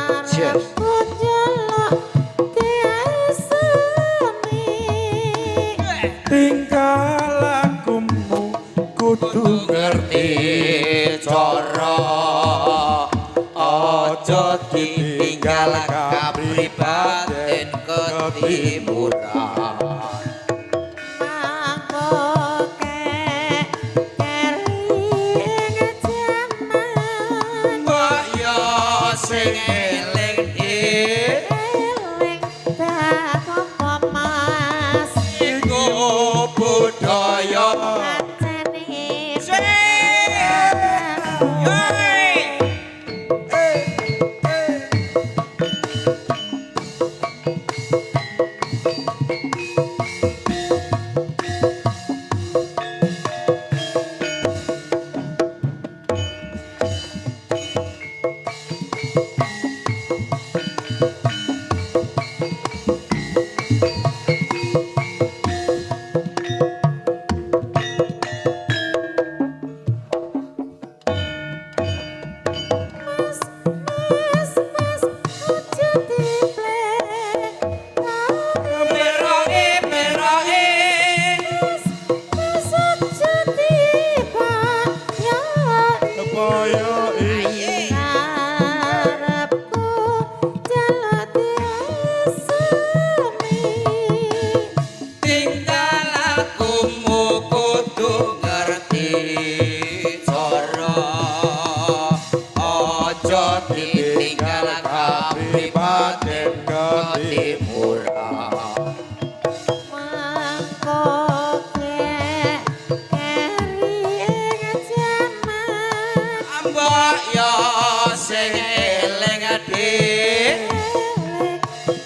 karepku njaluk diasemi tingkah lakumu kudu ngerti cara aja ditinggal kapribaden ketimuran mangkoke kering jaman mbok yo sing eling eling tak apa mas iku budaya kancane mas aja diplek meroke mas aja dibayai boyoi karepku jaluk diasemi tingkah lakumu kudu ngerti cara aja ditinggal kapribaden ketimuran mangkoke kering jaman mbok yo sing eling dik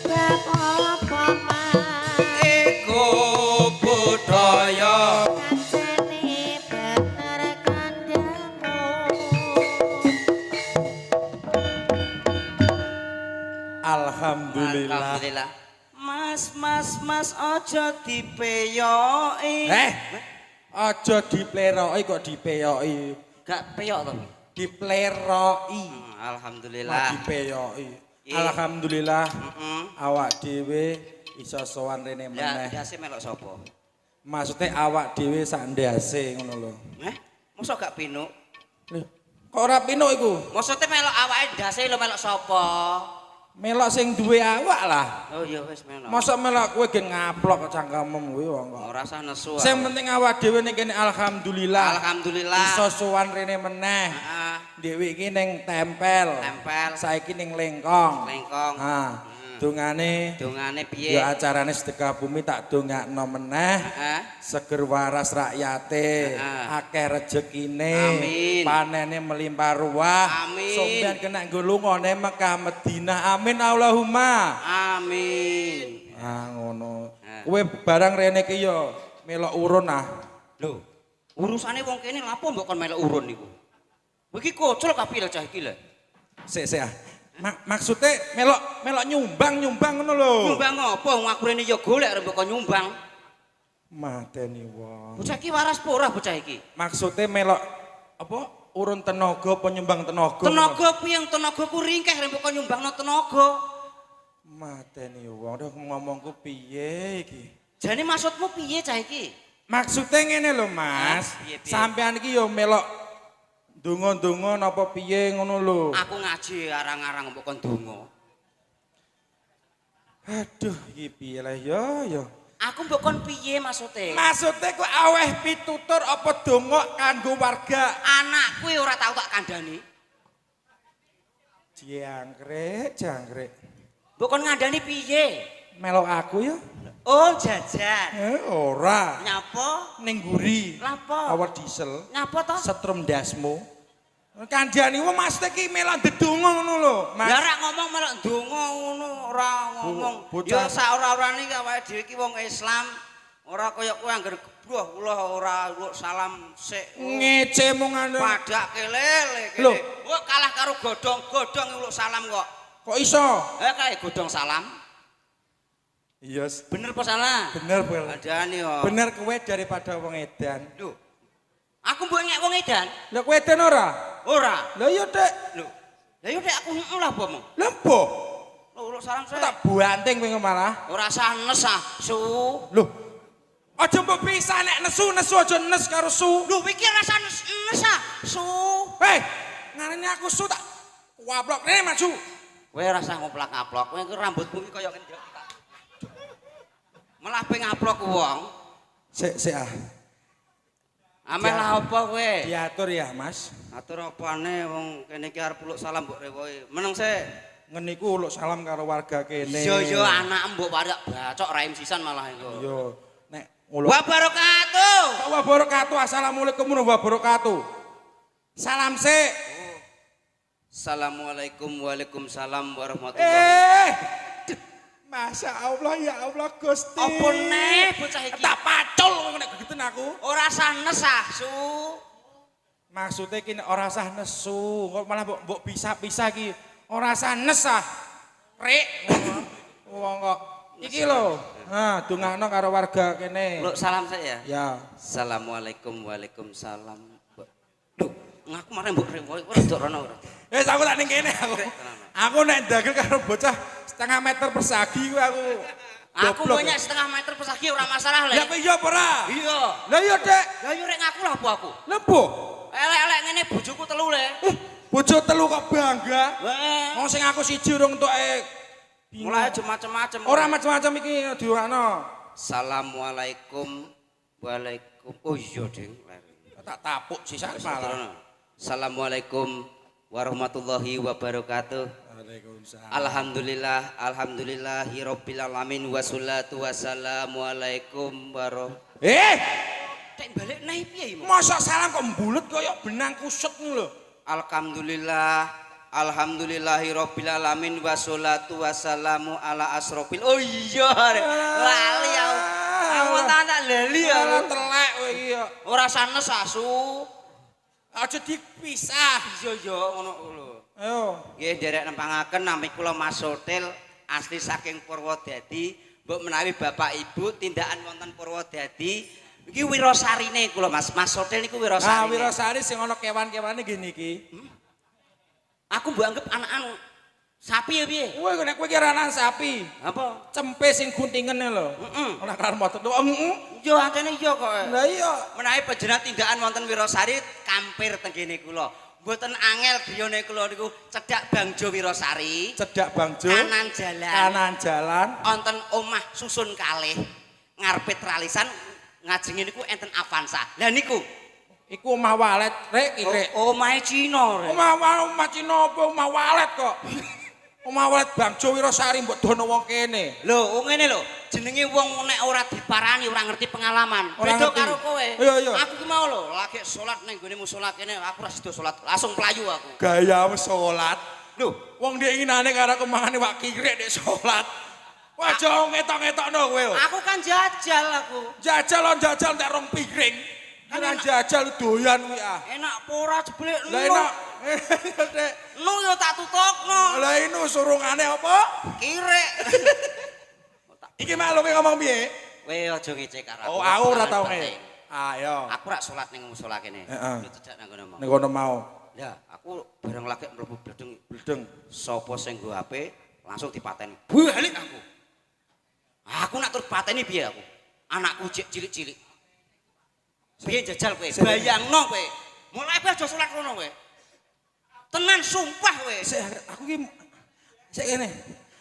bab apa mas iku budaya kancane bener kandamu alhamdulillah Mas aja dipeyoki. aja dipleroki kok dipeyoki Gak peyok to. dipleroki Alhamdulillah. dipeyoki Iya. alhamdulillah Heeh. awak dhewe iso sowan rene Ya, meneh biasa melok sapa? maksudnya awak dhewe sak ndase ngono lho Mosok gak pinuk? Lho, kok ora pinuk iku Maksudnya melok awake ndase lho melok sapa? melok sing duwe awak lah Oh iya wis melok. mosok melok kowe gen ngaplok cangkemmu kuwi wong kok Ora usah nesu. sing penting awak dhewe ning kene alhamdulillah Alhamdulillah. iso sowan rene meneh Heeh. dhewe iki ning tempel Tempel. saiki ning lengkong Lengkong. dongane Dongane piye? ya acarane sedekah bumi tak dongakno meneh Heeh. seger waras rakyate akeh rezekine Amin. panene melimpah ruah Amin. sampeyan kena nggo lunga ning Mekah Madinah amin Allahumma Amin. ngono kowe barang rene ki yo melok urun Lho, urusane wong kene lapo mbok kon melok urun niku? Kowe iki kocol kapil cah iki lho. sik maksudnya melok nyumbang ngono lho Nyumbang apa? Wong aku rene ya golek arep mbok kon nyumbang. mateni wong Bocah iki waras apa ora bocah iki? maksudnya melok apa urun tenaga penyumbang tenaga Tenaga piye tenagaku ringkeh arep mbok kon nyumbangno tenaga. mateni wong udah ngomongku piye iki Jane maksudmu piye cah iki? maksudnya ngene lho Mas Piye, piye? sampean iki yo melok donga-donga napa piye ngono lho Aku ngaji arang-arang mbok kon donga. aduh iki piye lah yo Aku mbok kon piye maksude? maksudnya kok aweh pitutur apa donga kanggo warga Anakku ora tau tak kandhani. jangkrik Mbok kon ngandani piye? melok aku ya Oh, jajan. ora Nyapa? ning guri Lapo? awak diesel Nyapa to? setrum dasmu kandhani wong Mas iki melok ndedonga ngono lho Mas Ya ora ngomong melok ndonga ngono, ora ngomong. bocah. Ya sak ora-orane iki awake dhewe iki wong Islam. Ora kaya kowe anggar gebroh kula ora salam sik. ngece mung anu Padak kelele Lho. kene. Kok kalah karo godhong uluk salam kok. kok iso Kae godhong salam. iya Bener apa salah? bener Bel Adane yo. bener kowe daripada wong edan Lho. Aku mbok ngek wong edan. lha kowe edan ora Ora. Lah iya, Dik. Lho. Lah yo nek aku heeh lah bomo. Lempo. Lho sarang saya. Tak banting kowe malah. Ora sanes ah, su. Loh. Aja mbok bisa nek nesu aja nes karo su. Lho iki ora sanes ah, su. Hei, ngarani aku su tak waplok rene maju. Kowe ora usah ngoplak-aplok, kowe iki rambutmu iki kaya ngene. Malah pe ngaplok wong. Sik ah. Ameh lah apa kowe? Diatur ya, Mas. Atur apane wong kene iki arep uluk salam mbok rewoke. Meneng sik. Ngene iku uluk salam karo warga kene. Iya anak mbok parak bacok raim sisan malah iku. Iya. Nek uluk Wa barakatuh. wa barakatuh. Assalamualaikum warahmatullahi wabarakatuh. Salam sik. Assalamualaikum waalaikumsalam warahmatullahi. Masya Allah ya Allah Gusti. Apa neh bocah iki? Tak pacul nek gegeten aku. Ora sanes ah, su. Maksudnya ki nek ora sah nesu, kok malah mbok bisa-bisa ki ora sah nesah. Rek. Wong kok iki lho. Ha, dongakno karo warga kene. Lho salam saya. Ya. Assalamualaikum waalaikumsalam. Duh, ngaku mareh mbok rewoke ora ndok rono ora. Wis aku tak ning kene aku. Aku nek ndagel karo bocah setengah meter persegi kuwi aku. Aku banyak setengah meter persegi ora masalah le. Lah iya apa ora? Iya. Lah iya, Dek. Lah yo rek ngaku lah apa aku. Lempo. Elek-elek ngene bojoku telu le. Bojo telu kok bangga. Weh. Wong sing aku siji urung entuke. Mulai macam-macam. Ora macam-macam iki diurano. Assalamualaikum. Waalaikum. Oh iya, Ding. Tak tapuk sisan malah. Assalamualaikum warahmatullahi wabarakatuh. Waalaikumsalam. Alhamdulillahi rabbil alamin wassalatu wassalamu alaikum Tek balik naik piye iki? masa salam kok mbulet kaya benang kusut ngono lho. Alhamdulillahi rabbil alamin wassalatu wassalamu ala asrofil. Oh iya, lali aku. Aku tak lali Ora aku. telek kowe iki ya. Ora sanes asu. Aja dipisah. Iya ngono lho. Ayo. Nggih nderek nempangaken nami kula Mas Hotel asli saking Purwodadi. Mbok menawi Bapak Ibu tindakan wonten Purwodadi iki wirasarine kula Mas. Mas Hotel niku wirasarine. Ah wirasari sing ana kewan-kewane nggih niki. Aku mbok anggap anak sapi ya piye? Kowe nek kowe ki anak sapi. Apa? Cempe sing guntingan lho. Heeh. Ora karo motor. Heeh. Yo antene iya kok. Lah iya. Menawi panjenengan tindakan wonten Wirasari kampir tengene kula. Mboten angel griyane kula niku cedhak Bangjo Wirasari. Cedak Bangjo. Kanan jalan. Kanan jalan. Wonten omah susun kalih. Ngarepe tralisan ngajenge niku enten Avanza. Lah niku Iku omah walet rek iki rek. omahe Cina rek. Omah Cina apa omah walet kok. Omah walet Bangjo Wirasari mbok dono wong kene. Lho, ngene lho, jenenge wong nek ora diparani ora ngerti pengalaman. Ora Beda ngerti. karo kowe. Iya. Aku ki mau lho, lagi salat ning gone musala kene, aku ora sida salat, langsung playu aku. Gayamu salat. Lho, Wong ndek inane karo kemangane wak kirek nek salat. Wah aja ngetok-ngetokno kowe. aku kan jajal aku. Jajal entek rong piring. Ora jajal doyan kuwi ah. Enak apa ora jebule Lah enak. Dek. Nu yo tak tutokno. Lah ini surungane apa? Kirek. Iki maklum ngomong piye? Kowe aja ngecek karo aku. Oh, aku ora tau Penting. nge. Ayo. Aku rak salat ning musala kene. Heeh. Lu cedak nang kono mau. Ning kono mau. Lah, aku bareng lagi mlebu bledeng. Bledeng. Sapa sing nggo HP langsung dipateni. Balik aku. Aku nak terus pateni piye aku? Anakku cilik-cilik. Piye jajal kowe? Bayangno kowe. Mulai kowe aja salat kono kowe. Tenan sumpah kowe. Sik aku ki sik kene.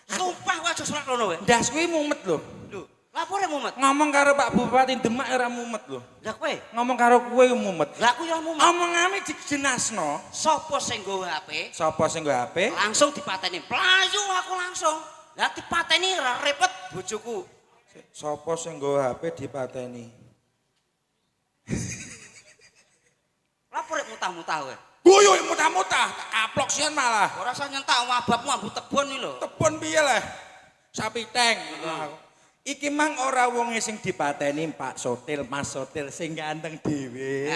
Sumpah kowe aja salat kono kowe. Ndas kuwi mumet lho. Lho, lapore mumet. Ngomong karo Pak Bupati Demak ora mumet lho. Lah kowe, Ngomong karo kowe mumet. lah aku ya mumet. Omongane dijenasno. Sapa sing nggo HP? Sapa sing nggo HP? Langsung dipateni. Playu aku langsung. Lah dipateni ora repot bojoku. Sapa sing nggo HP dipateni? Lapor mutah-mutah kowe. Guyu mutah-mutah, tak kaplok sian malah. Ora usah nyentak wababmu ambu tebon iki lho. Tebon piye lah? Sapi teng. Iki mang ora wonge sing dipateni Pak Sotil, Mas Sotil sing ganteng dhewe.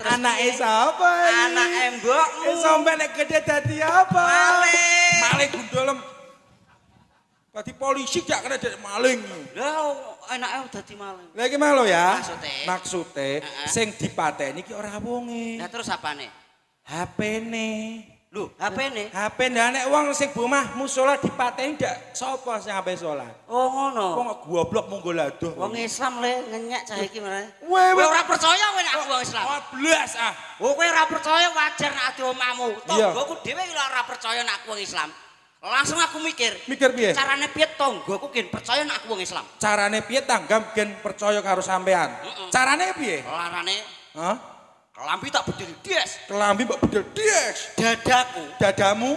Terus Anake piye? sapa iki? Anake mbokmu. Sampe nek gede dadi apa? Maling. Maling gundolem. Dadi polisi gak kena dadi maling. Lah enake dadi maling. Lah iki mah lho ya. Maksude? Maksude sing dipateni iki ora wonge. Lah terus apane? HP-ne. Lho, HP-ne. HP nek wong sing bumah musala dipateni ndak sapa sing ape salat. Oh ngono. Wong kok goblok monggo ladoh. Wong Islam le ngenyek cah iki meneh. Weh, Kowe ora percaya kowe nek aku wong Islam. Blas ah. Oh kowe ora percaya wajar nek ati omahmu. Iya. Tonggoku dhewe ora percaya nek aku wong Islam. Langsung aku mikir. Mikir piye? Carane piye tonggoku gen percaya nek aku wong Islam. Carane piye tanggam gen percaya karo sampean? Carane piye? Larane Hah? kelambi tak bedil des. Kelambi mbok bedel des. Dadaku Dadamu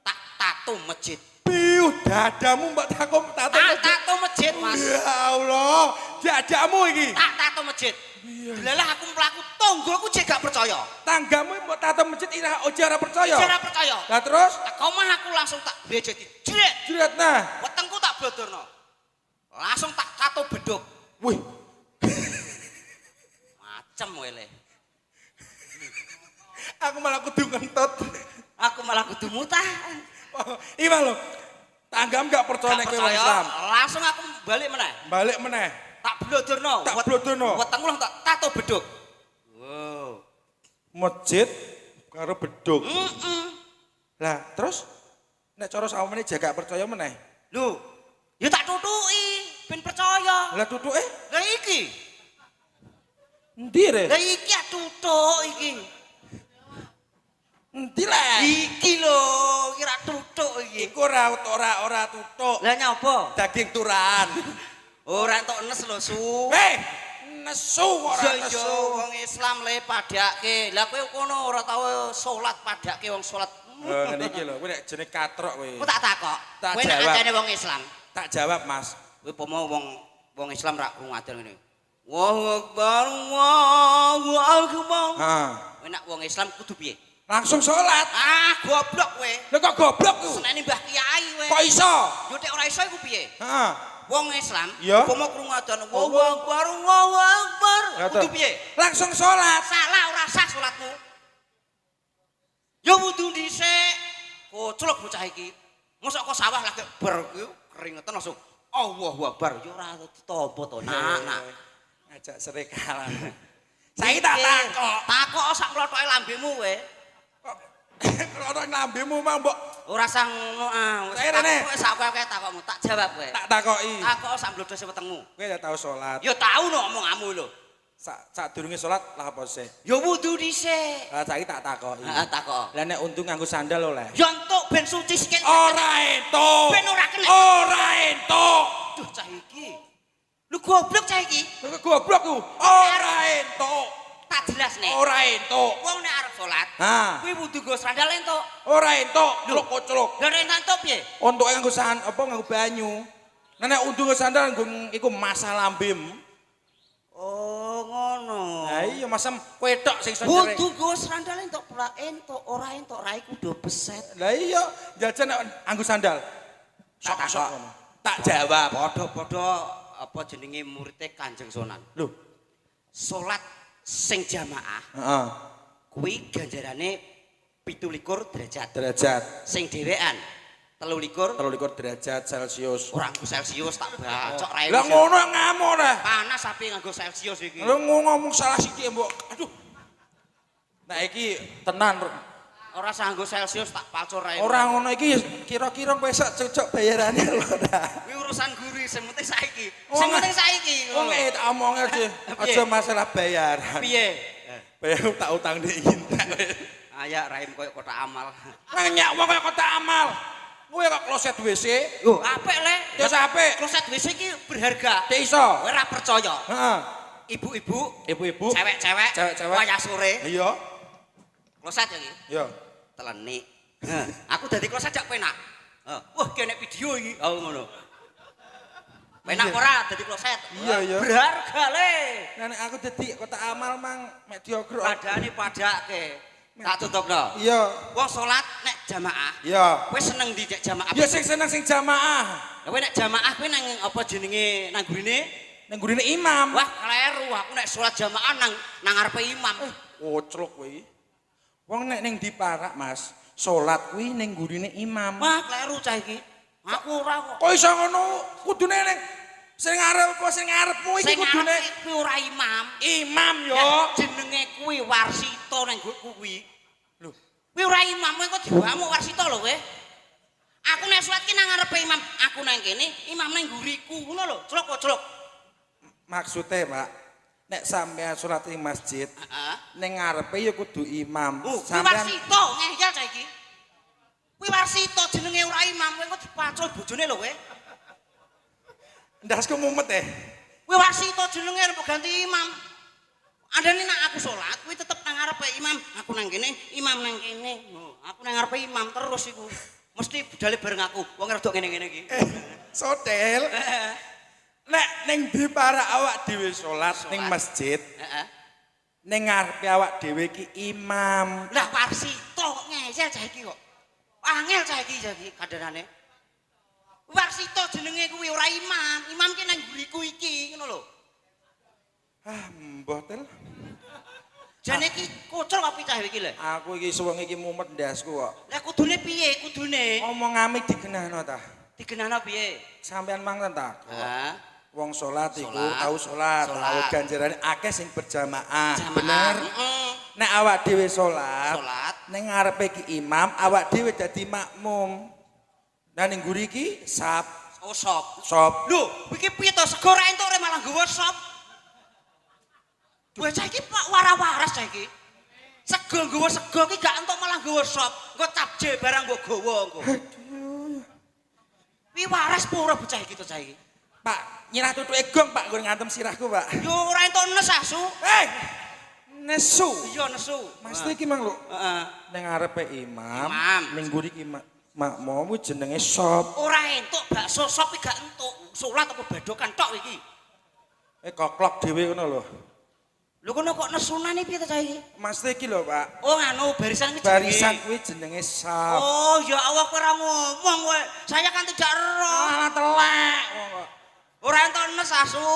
tak tato masjid. piuh dadamu mbok tato Tak tato masjid, Mas. Ya Allah, dadamu iki. Tak tato masjid. Delalah aku mlaku tonggoku jek gak percaya. Tanggamu mbok tato masjid ora percaya. Ora percaya. Lah terus Tak omah aku langsung tak brejeti. Jret. jret nah. Wetengku tak blodorno. Langsung tak tato beduk. Wih, Macem wele. aku malah kudu ngentot. Aku malah kudu mutah. Iya lho. Tanggam gak percaya nek Gak kowe wong Islam. Langsung aku balik meneh. Balik meneh. Tak blodorno. Tak blodorno. Wetengku langsung tak tato beduk. Wow. Masjid karo beduk. Heeh. Lah, terus nek cara sampeyan jaga percaya meneh. Lho, ya tak tutuki ben percaya. Lah tutuke Lah iki. endi re? Lah iki tutuk iki. Endi lah? Iki lho, kira tutuk iki. Iku ora tutuk. Lah nyapa? Daging turan. Ora entuk nes lho, Su. Hei, nesu ora Iya, nesu. wong Islam le padake. Lah kowe kono ora tau salat padake wong salat. Ngene iki lho, kowe nek jenenge katrok kowe. Aku tak takok. Tak Kowe nek jawab. kancane wong Islam, Tak jawab, Mas. kowe pomo wong Islam ra krungu adzan ngene. Allahu Akbar, Allahu Akbar. Ha. Kowe nek wong Islam kudu piye? Langsung salat. Ah, goblok kowe. Lha kok goblok ku? Seneni Mbah Kiai kowe. Kok iso? Yo nek ora iso iku piye? Heeh. Wong Islam, Iya. pomo krungu adzan Allahu Akbar, Allahu Akbar. Ya, Kudu toh. piye? Langsung salat. Salah ora sah salatmu. Yo wudu dhisik. Koclok bocah iki. Mosok kok sawah lagi ber keringetan langsung Allahu Akbar. Yo ora topo to, nak. Ngajak serekalan. Saiki tak takok. Takok sak mlothoke lambemu kowe. Kok ora lambemu mang mbok Ora sah ngono ah. Wis Saya Rene. takok sak kowe takokmu, tak jawab kowe. tak takoki. Takok sak mlodhose wetengmu. Kowe ya tau salat. Yo tau no omonganmu lho. Sadurunge salat lah apa sih? Yo wudu dhisik. Lah saiki tak takoki. Heeh, takok. Lah nek untung nganggo sandal oleh. Yo entuk ben suci sikil. Ora entuk. Ben ora kena. Ora entuk. Duh cah iki. Lu goblok cah iki. Kok goblok ku? Ora entuk. Tak jelas nek. Ora entuk. Wong nek arep salat, Ha. kuwi wudu nggo sandal entuk. Ora entuk. Lho. Clok-clok. Lah nek entuk piye? Untuk nganggo nganggo banyu. Nah nek untung nganggo sandal nggo iku masak lambem. Oh, ngono. Lah iya masam kowe tok sing iso nyerek. Wudu nggo sandal entuk pula entuk, ora entuk rai kudu beset. Lah iya jajan nek nganggo sandal. Tak Sok-sok takok. ngono. Tak jawab. Padha-padha apa jenenge muridé Kanjeng Sunan. Lho, Salat sing jamaah heeh. kuwi ganjarane 17 derajat. Derajat Sing dhewean 23 23 derajat Celcius. ora nggo Celsius tak bacok rai. Lah ngono ngamuk dah. Panas api nganggo Celsius iki. Lah ngomong salah sithik mbok. Aduh. Nah iki tenan. Ora usah nganggo Celsius tak pacur rai. Ora ngono iki kira-kira kowe sak cocok bayarane lho dah. Kuwi urusan guru sing penting saiki. Wong- Sing penting saiki. Wong tak omong aja. Aja masalah bayaran. Piye? Bayar tak utang ndek intak. Ayak raim koyo kotak amal. Nganyak wong kaya kotak amal. Kowe kok kloset WC. Yo, apik le. Ya apik. Kloset WC iki berharga. Cek iso. Kowe ora percaya. Heeh. Ibu-ibu, Ibu-ibu. cewek-cewek, Cewek-cewek. wayah sore, Iya. kloset iki. Iya. Telenik. Aku dadi kloset jak penak. Wah, kene video iki. Oh ngono. Penak Iya. ora dadi kloset. Iya, iya. Berharga le. Nah nek aku dadi kotak amal mang mediocre. Padane padake. Tak tutupno. Iya. Wong salat nek jamaah, Iya. kowe seneng dijak jamaah. Ya sing seneng sing jamaah. Kowe nek jamaah kowe nang apa jenenge nang gurine? Nang gurine imam. Wah, kleru. Aku nek salat jamaah nang ngarepe imam. Koclok kowe. Wong nek ning diparak, Mas, salat kuwi ning gurine imam. Wah, kleru cah iki. Aku ora kok. Kok iso ngono? Kudune ning sing ngarep apa sing ngarepmu iki Sing kudune ngarepe kuwi ora imam. imam yo. Ya, jenenge kuwi Warsito nang kuwi. Lho, Kuwi ora imam kowe kok diwamuk warsita lho kowe. Aku nek salat ki nang ngarepe imam, aku nang kene, imam nang nguriku ngono lho. Clok kok clok. maksudnya Pak, nek sampean salat ing masjid, Heeh. ning ngarepe ya kudu imam. Kuwi Sampean warsita ngeyel saiki. Kuwi warsita jenenge ora imam kowe kok dipacul bojone lho kowe. ndasku mumet Kuwi warsita jenenge arep ganti imam. Andane nek aku salat kuwi tetep nang ngarepe imam, aku nang kene, imam nang kene. Oh, aku nang ngarepe imam terus iku. Mesti budale bareng aku. Wong rada ngene-ngene iki. Sotel. Nek ning ndi para awak dhewe salat ning masjid, Heeh. ning ngarepe awak dhewe ki imam. Lah warsita kok ngeyel cah iki kok. Angel cah iki kadarane. Warsita jenenge kuwi ora imam. Imam ki nang nguriku iki ngono lho. Ah, mbah tel. Jane iki kocok apa cah iki lho. Aku iki suwenge iki mumet ndasku kok. Lah kudune piye? Kudune Omongane digenahno ta. digenahno piye? Sampean manten ta? Hah? Wong salat iku Salat. tau salat, Salat. tau ganjarane akeh sing berjamaah. Jamaah. Bener. Heeh. Nek awak dhewe salat, Salat. ning ngarepe ki imam, awak dhewe dadi makmum. Nah ning nguri ki sop. Oh sop. Lho, Iki piye to sego ra entuk ora malah nggawa sop. Bocah iki pak wara-waras cah iki. Sego nggawa sego ki gak entuk malah nggawa sop. Engko capje barang mbok gawa engko. Wi waras apa ora bocah iki to cah iki? Pak, nyirah tutuke gong Pak, nggon ngantem sirahku Pak. Yo ora entuk nes asu. Nesu. Iya nesu. Mas iki mang lho. Heeh. Ning ngarepe imam, Imam. ning nguri ki makmum kuwi jenenge sop. Ora entuk bakso sop iki gak entuk. Salat apa badokan tok iki. Koklok dhewe ngono lho. Lho kono kok nesunane piye to cah iki? Mas iki lho Pak. Oh nganu barisan iki Barisan jenenge. kuwi jenenge sop. Oh ya Allah kowe ora ngomong kowe. Saya kan tidak roh. Malah telek wong kok. Ora entuk nes asu.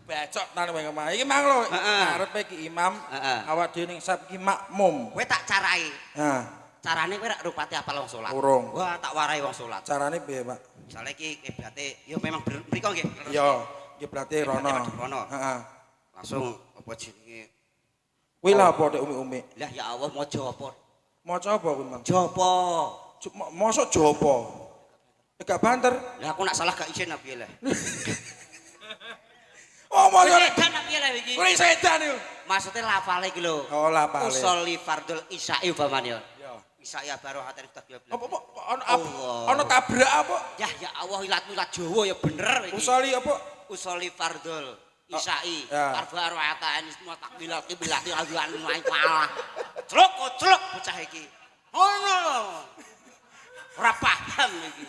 Bacok nang wae kemah. Iki mang lho, Heeh. ngarepe ki imam, Heeh. awak dhewe ning sop ki makmum. Kowe tak carai. Nah, Carane kowe rak rupati apal wong salat. Urung. Wah, tak warai wong salat. carane piye, Pak? Misale iki kiblate ya memang mriko nggih. Yo, kiblate rono. Kiblate rono. Heeh. Langsung apa jenenge? Kuwi lha apa nek umi-umi? Lah ya Allah mau apa? Maca apa kuwi, Mang? Jopo. Mosok Jopo. Gak banter. Lah aku nak salah gak isin piye lah. Oh, Kowe moyo. sedan piye lah iki? Kuwi sedan yo. Maksudnya lafale iki lho. Oh, lapale. Usolli fardul isya'i umpamane ya. Yo. Isya barohatin takbir. Apa ono Allah. ono tabrak apa? Ya Allah ilat-ilat Jawa ya bener iki. Usoli apa? Usolli fardul isya'i ya. arba rakaat semua takbilat kiblat aduan main kalah. Celuk bocah iki. Ngono lho. Ora paham iki.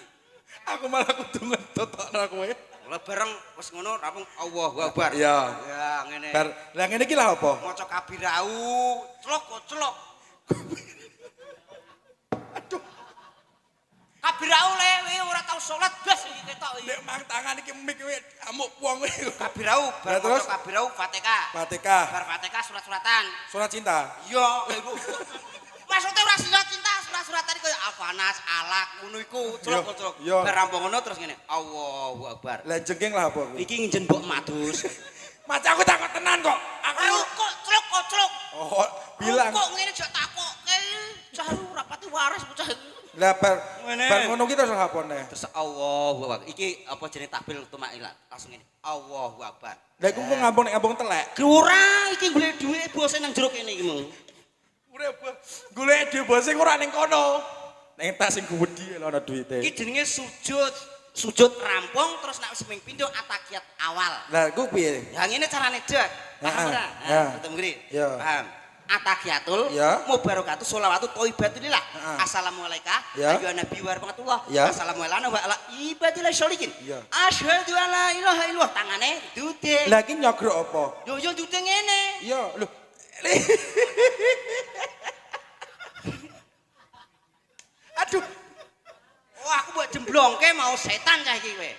Aku malah kudu ngetotokno kowe. Lah bareng wis ngono rampung Allahu Akbar. Ya. Ya ngene. Bar lah ngene iki lha apa? Maca kabirau, celuk. Aduh, Kabirau le ora tau salat blas iki ketok iki. nek mang tangan iki mik kowe amuk puang kowe. Kabirau bar Ya, terus? maca kabirau Fatihah. Fatihah, Bar Fatihah surat-suratan. surat cinta. Iya, iku. Maksudnya ora surat cinta, surat-suratan kaya Alfanas, Alak, ngono iku, celuk. Iya. Bar rampung ngono terus ngene, Allahu Akbar. Lah jengking lah apa kuwi? Iki nginjen mbok matus. Maca aku takut tenan kok. Aku Ayo kok celuk. oh, bilang. Kok ngene jek takokke. Cah rapati waras bocah iki. Lah bar Ngene. bar ngono ki terus apone? Terus Allahu Akbar. Iki apa jenenge takbir tumaila? Langsung ngene. Allahu Akbar. Lah iku kok ngambung nek ngambung telek. Ora iki golek dhuwit bose nang jero kene iki mung. Urip golek dhewe bose ora ning kono. Ning tas sing gedhi lho ana duwite. Iki jenenge sujud. Sujud rampung terus nek wis ping pindho atahiyat awal. Lah iku piye? Ya ngene carane dek. Paham ora? Ya. Ketemu ngri. Ya. Paham. Atahiyatul Ya. mubarakatuh sholawatu thayyibatillah. Heeh. Assalamualaikum Ya. ayyuhan nabi wa rahmatullah. Ya. Assalamualaikum wa ala ibadillah sholikin. Ya. Asyhadu an la ilaha illallah. Tangane dudek. Lah iki nyogrok apa? Yo dudek ngene. Iya, lho. Aduh, Oh aku buat jemblongke mau setan cah iki kowe.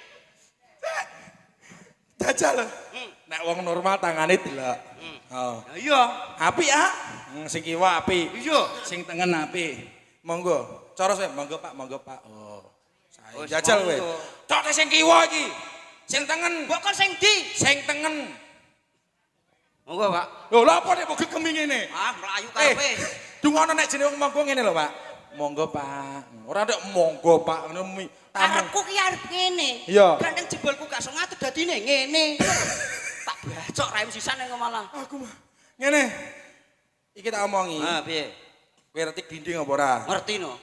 jajal. Nek wong normal tangane delok. Oh. Ya iya. Apik ya? Sing kiwa apik. Iya. Sing tengen apik. Monggo. Cara saya monggo Pak, monggo Pak. Oh. Oh, Saya jajal kowe. monggo. Cok sing kiwa iki. Sing tengen. Mbok kon sing ndi? Sing tengen. Monggo, Pak. Lho lha apa nek mbok gegemi ngene? Ah, mlayu karepe. Dungono nek jenenge wong monggo ngene lho, Pak. Monggo, Pak. Ora ndek monggo, Pak. Ngono tamu. Karepku ki arep ngene. Iya. Gandeng jebulku gak iso ngatur dadine ngene. Tak bacok raim sisan ning malah. Aku mah ngene. Iki tak omongi. Ah, piye? Kowe ngerti glinding apa ora? Ngerti no.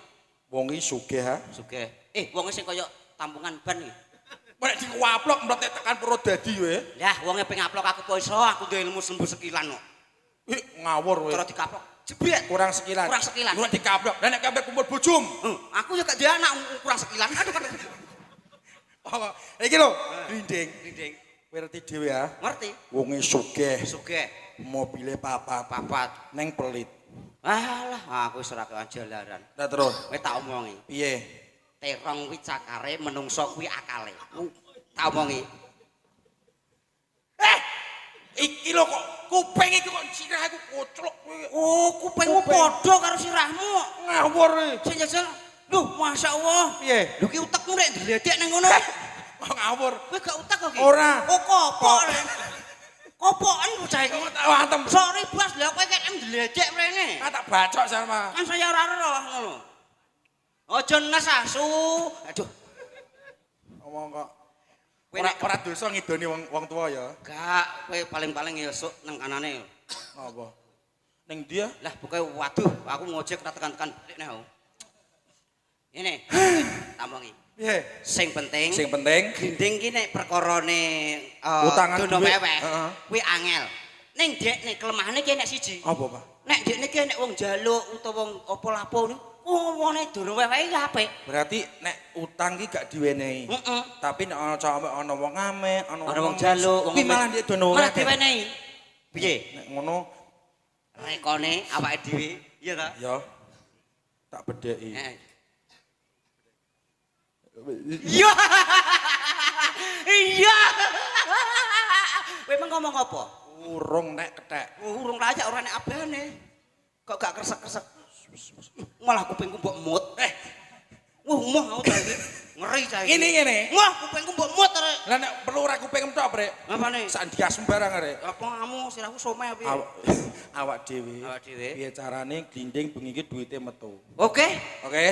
Wong iki sugih ha. Sugih. Wonge sing kaya tampungan ban iki. Nek dikuwaplok mlete tekan perut dadi kowe. Lah, wonge ping ngaplok aku kok iso, aku duwe ilmu sembuh sekilan kok. Ngawur kowe. Terus dikaplok. Jebret. Kurang sekilan. Kurang sekilan. Nek dikaplok, lah nek kabeh kumpul bojum. Aku ya gak duwe anak kurang sekilan. Aduh. Oh, iki lho, glinding. Glinding. Kowe ngerti dhewe ya. Ngerti? Wonge sugih, Sugih. mobile papat neng pelit. Alah, aku wis ora kewan jalaran. Lah terus, Kowe tak omongi. piye? Terong kuwi cakare, menungso kuwi akale. Tak omongi. Iki lho kok kuping iki kok sirah iku koclok kowe. Oh, kupingmu padha karo sirahmu. Ngawur kowe. Sing jajal. Duh, masyaallah. Piye? Lho ki utekmu nek ndledek nang ngono. Kok ngawur. Kowe gak utek kok ki? Ora. Oh, kopok. Kopokan bocah iki. Tak wantem. Sorry, Bos, lha kowe kek ndledek mrene. Tak bacok sama. Kan saya ora roh ngono. Aja nes asu. Aduh, Ngomong kok. kowe Ora nek ora dosa ngidoni wong tuwa ya. gak kowe paling-paling ya sok nang kanane. Apa? Ning dia? Lah pokoke waduh, aku ngojek ora tekan-tekan balik neh. Ini, tamongi. Piye? Sing penting, glinding ki nek perkarane Utangan dono duit. weweh, Heeh. kuwi angel. Ning dekne kelemahane ki nek siji. Apa, Pak? Nek dekne ki nek wong jaluk utawa wong apa lapo niku, wong dono weweh ki apik. Berarti nek utang ki gak diwenehi. Heeh. Tapi nek ana cowok ana wong ngamen, ana Ana wong jaluk, wong kuwi malah ndek dono malah akeh. diwenehi. Piye? Nek ngono Rekone awake dhewe, iya ta? ya tak bedheki. Iya. Iya. Kowe emang ngomong apa? Urung nek kethek. Urung layak ora nek abane. Kok gak kresek-kresek. Malah kupingku mbok mut. Moh aku ta iki. Ngeri cah iki. Ngene. Wah, kupingku mbok mut rek. Lah nek perlu ora kuping tok, Brek. Apane? Sak ndias sembarang rek. Apa kamu sirahku somai piye? Awak dhewe. Awak dhewe. Piye carane glinding bengi iki duwite metu. Oke. Oke?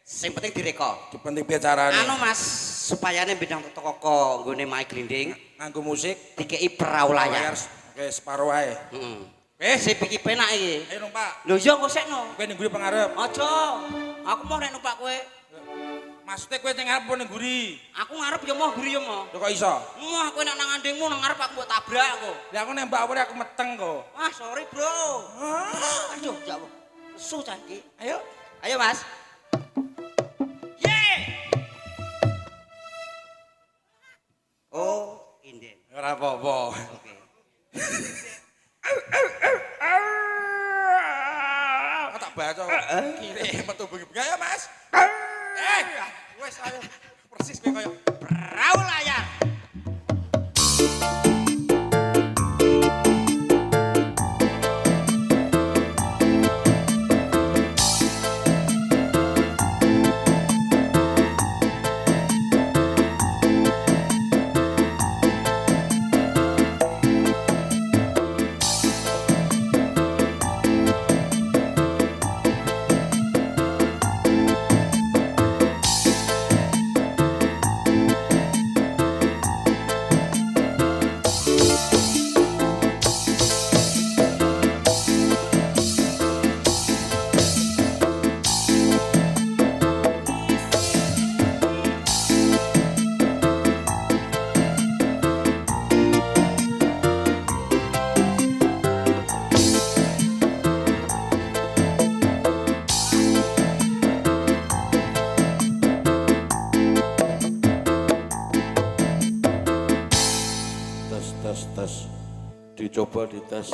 Sing penting direka. Dipenting piye carane? Anu Mas, supayane bidang toko nggone mae glinding Nganggo musik, dikei perahu layar. Oke, separo ae. Heeh. Eh, Sip iki penak iki. ayo numpak. Lho iya kok sekno. Kowe ning guri pengarep. Aja. Aku mau nek numpak kowe. Maksudnya kowe ning ngarep apa ning guri? Aku ngarep ya mau guri ya mau. Lho kok iso? Wah, kowe nek nang andengmu nang ngarep aku mbok tabrak aku. Lah aku nembak awake aku meteng kok. Ah, sorry, Bro. Aduh, jauh. Nesu cah iki. Ayo. Ayo, Mas. Ye. Oh, inden. Ora apa-apa. Oke. Tak baca. Kiri metu bengi-bengi ayo, Mas. Wes ayo. Persis kowe kaya Perahu layar. tes dicoba dites.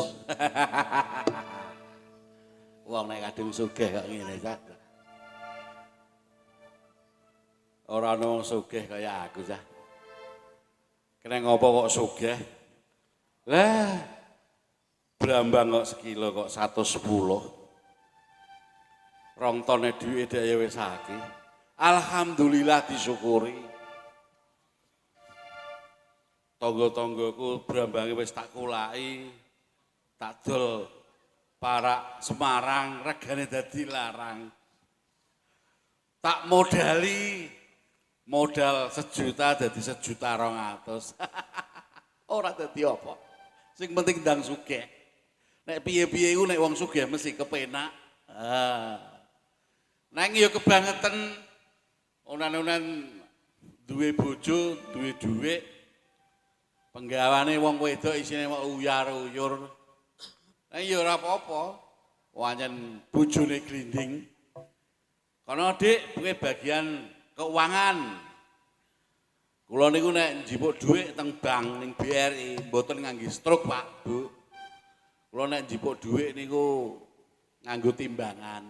Wong nek kadung sugih kok ngene ta. Ora ono wong sugih kaya aku ta. Kene ngopo kok sugih? Lah brambang kok sekilo kok 110. Rong tone dhuwit dhewe wis akeh. Alhamdulillah disyukuri. Tangga-tanggaku brambange wis tak kulaki, tak dol para Semarang regane dadi larang. Tak modali modal 1 juta dadi 1.200.000. Ora dadi apa. Sing penting ndang sugih. Nek piye-piye iku nek wong sugih mesti kepenak. Nang yo kebangetan onan-onan duwe bojo, duwe dhuwit. Penggawane wong wedok isine mok uyar-uyur. Nang yo ora apa-apa. Wancen bojone glinding. Kono Dik, kuwi bagian keuangan. Kula niku nek njipuk dhuwit teng bank ning BRI mboten ngangge struk, Pak, Bu. Kula nek njipuk dhuwit niku nganggo timbangan.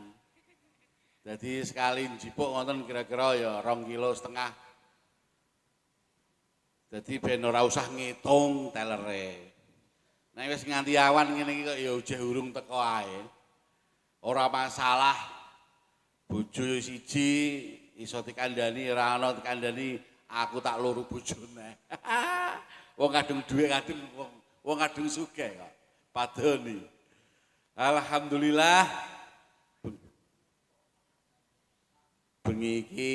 Jadi sekali njipuk ngoten kira-kira ya 2,5 kilo. Jadi ben ora usah ngitung telere. Nek wis nganti awan ngene iki kok ya ujeh urung teko ae. Ora masalah. Bojo siji iso dikandani ora ana dikandani aku tak loro bojone. Wong kadung dhuwit kadung wong kadung sugih kok. Padoni. Alhamdulillah bengi iki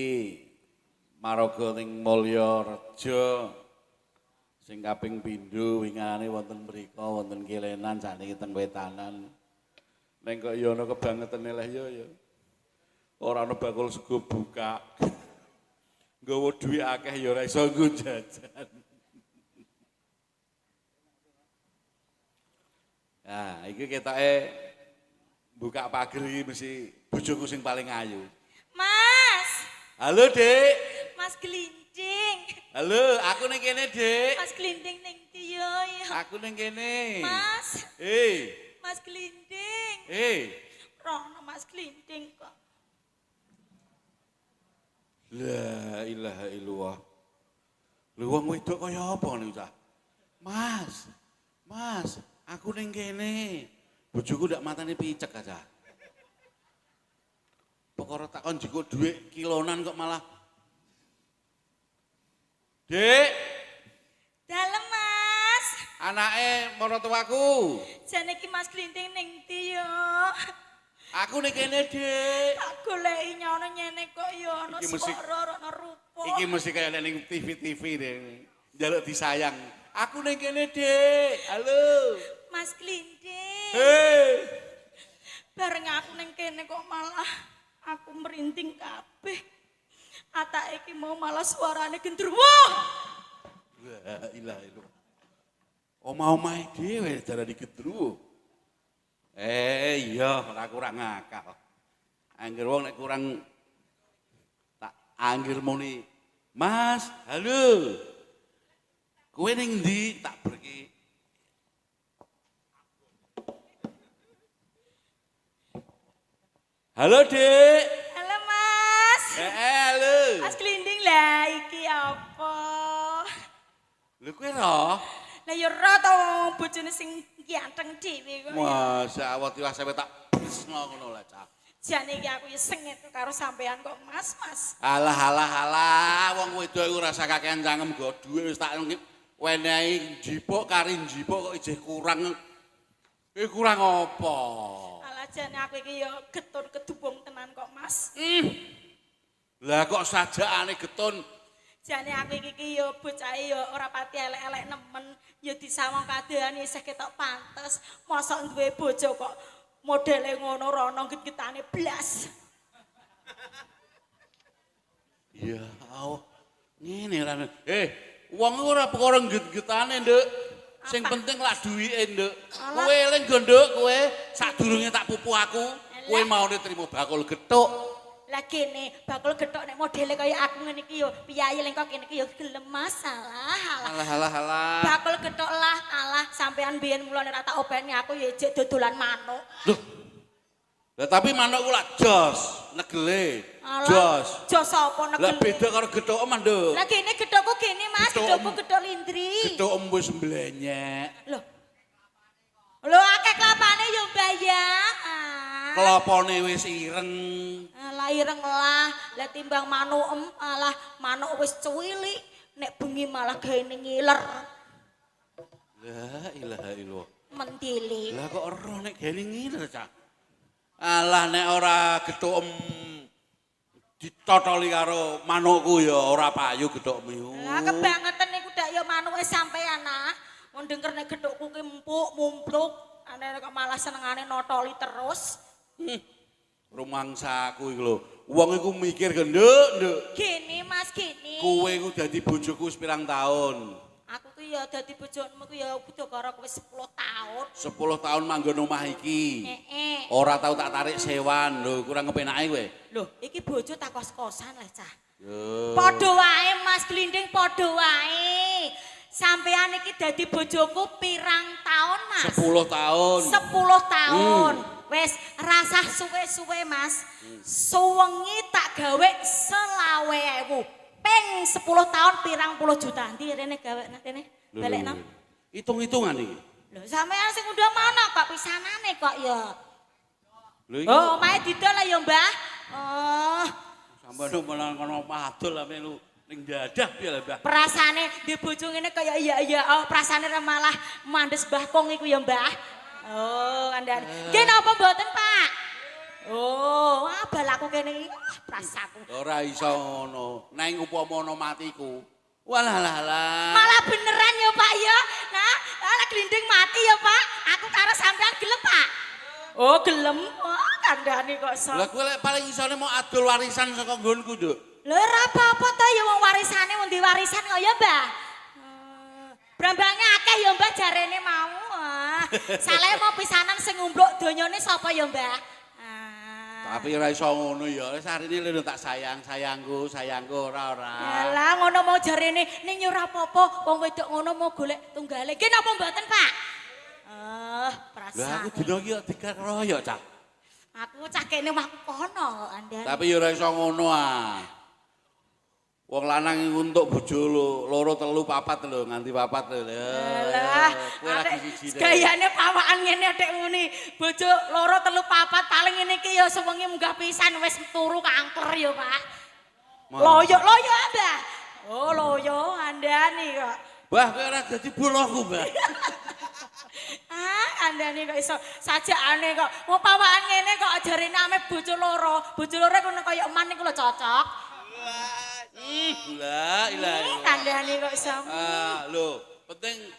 maraga ning Mulyareja sing kaping pindho wingane wonten mrika wonten Kilenan sakniki teng Wetanan. Ning kok ya ana kebangetene leh ya. Ora ana bakul sego buka. Nggawa dhuwit akeh ya ora iso nggo jajan. Nah, iki ketoke buka pager iki mesti bojoku sing paling ayu. Mas, Halo, Dik. Mas Glinding. Halo, aku ning kene, Dik. Mas Glinding ning ndi yo? Aku ning kene. Mas, Mas Glinding. Rono Mas Glinding kok. La ilaha illallah. Lho wong wedok kaya apa niku, Cah? Mas, aku ning kene. Bojoku ndak matane picek aja. Perkara takon jiko dhuwit kilonan kok malah. Dik, Dalem Mas. anake maratuwaku. Jane iki Mas Glinding ning ndi yo? Aku ning kene, Dik. Tak goleki nyono nyene kok yo ana Iki mesti- swara ana rupa. Iki mesti kaya ning TV-TV deh. Njaluk disayang. Aku ning kene, Dik. Halo. Mas Glinding. Bareng aku ning kene kok malah aku merinding kabeh. Atake iki mau malah suarane gendruwo. La ilaha illallah. Omah-omahe dhewe darani gendruwo. Iya, ora kurang akal. Angger wong nek kurang tak angger muni, "Mas, halo. Kowe ning ndi?" Tak berki. Halo, Dik. Halo Mas. Halo. Mas Glinding lah iki apa? Lho kowe roh? Lah ya ora to bojone sing ganteng dhewe kok. Masa awak tiwas sampe tak bresno ngono lah, Cah. Jane iki aku ya sengit karo sampean kok Mas. Alah, wong wedok iku rasa kakean cangkem go dhuwit wis tak wenehi njipuk kari njipuk kok ijeh kurang. Iki kurang apa? Alah jane aku iki ya getun kedubung tenan kok Mas. Lah kok sajakane getun. Jane aku iki ya bocahe ya ora pati elek-elek nemen, ya disawang kadehan isih ketok pantes. Mosok duwe bojo kok modele ngono rono get-getane blas. Ya Allah. Ngene ra. Wong ora perkara get-getane, Nduk. Sing penting lak duwike, Nduk. Kowe eling go, Nduk, kowe sadurunge tak pupu aku, kowe maune trimo bakul gethuk. Lah kene bakul gethok nek modele kaya aku ngene iki yo piyayi lengkok kene iki yo gelem masalah. Alah. Bakul gethok lah alah sampean biyen mulane ora tak openi aku ya jek dodolan manuk. Loh. Lah tapi manukku lak jos, negele. Alah, Jos. Jos apa Lah negele? beda karo gethuk Manduk. Lah kene gethokku kene Mas, Gethok- gethokku gethok lindri. Gethuk wis mblenyek. Loh. Lho akeh klapane yo bayang. Klopone wis ireng. Alah ireng lah, lah timbang manuk alah manuk wis cuwilik, nek bengi malah gaene ngiler. La ilaha illallah. Mendili. Lah kok ero nek gene ngene Cak. Alah nek ora gethuk ditotoli karo manukku ya ora payu gethukmu. Lah kebangetan niku dak ya manuke sampean ah. Mun denger nek gethukku ki empuk, mumpluk, aneh kok malah senengane notoli terus. Rumangsaku iki lho. Wong iku mikir genduk, Nduk. Gini Mas, gini. Kowe iku dadi bojoku wis pirang taun? Aku ku ya dadi bojomu ku ya udah karo kowe 10 tahun. 10 taun manggon omah iki. Heeh. Ora tau tak tarik sewan lho, kurang kepenake kowe. Lho, iki bojo tak kos-kosan lah, Cah. Yo. Padha wae Mas Glinding, padha wae. Sampean iki dadi bojoku pirang taun, Mas? 10 taun. 10 tahun. Wes rasah suwe-suwe Mas. Suwengi tak gawe 20.000. Ping 10 tahun pirang puluh juta. Ndi rene gawe kene? Balekno. Hitung-hitungan iki. Lho sampean sing udah mana kok pisanane kok ya. Lho iki Oh, omahe didol lah ya, Mbah. Oh, sampeyan malah kono padul ame lu ning dadah piye lho, Mbah? perasane di bojo ngene kaya iya oh perasane malah mandes Mbah Kong iku ya, Mbah. Oh, kandhane. Nggih napa mboten, Pak? Oh, abal aku kene iki prasaku. Ora iso ngono. Neng upama ana matiku. Walah lah. Malah beneran ya, Pak ya. Nah, ala Glinding mati ya, Pak. Aku karo sampean gelem, Pak. Oh, gelem. Oh, kandhane kok iso. Lah kowe lek paling isone mau adol warisan saka nggonku, Nduk. Lha ora apa-apa ta ya wong warisane wong di warisan kok ya, Mbah. Brambangnya akeh ya, Mbah jarene mau. Saleh mau pisanan sing ngumbluk donyane sapa ya, Mbah? Tapi ora iso ngono ya. Wis arine lho tak sayangku ora. Alah ngono mau jarene ning ya ora apa-apa. Wong wedok ngono mau golek tunggale. Ki napa mboten, Pak? Lah Perasaan. aku dina iki dikeroyok, Cak. Aku cah kene mah kono kok Andan. Tapi ya ora iso ngono ah. Wong lanang iku entuk bojo loro telu papat lho, nganti papat lho. Alah, kowe lagi siji. gayane pawakan ngene atik ngene. Bojo loro telu papat paling ngene iki ya sewengi munggah pisan wis turu kanker ya, Pak. Loyo, Mbah. Oh, loyo Andani kok. Mbah, kowe ora dadi boloku, Mbah. Andani kok iso sajakane kok. Wong pawakan ngene kok jarene ame bojo loro. Bojo loro kok kaya eman niku lho cocok. Lah, ilah. Andani kok iso. Lho,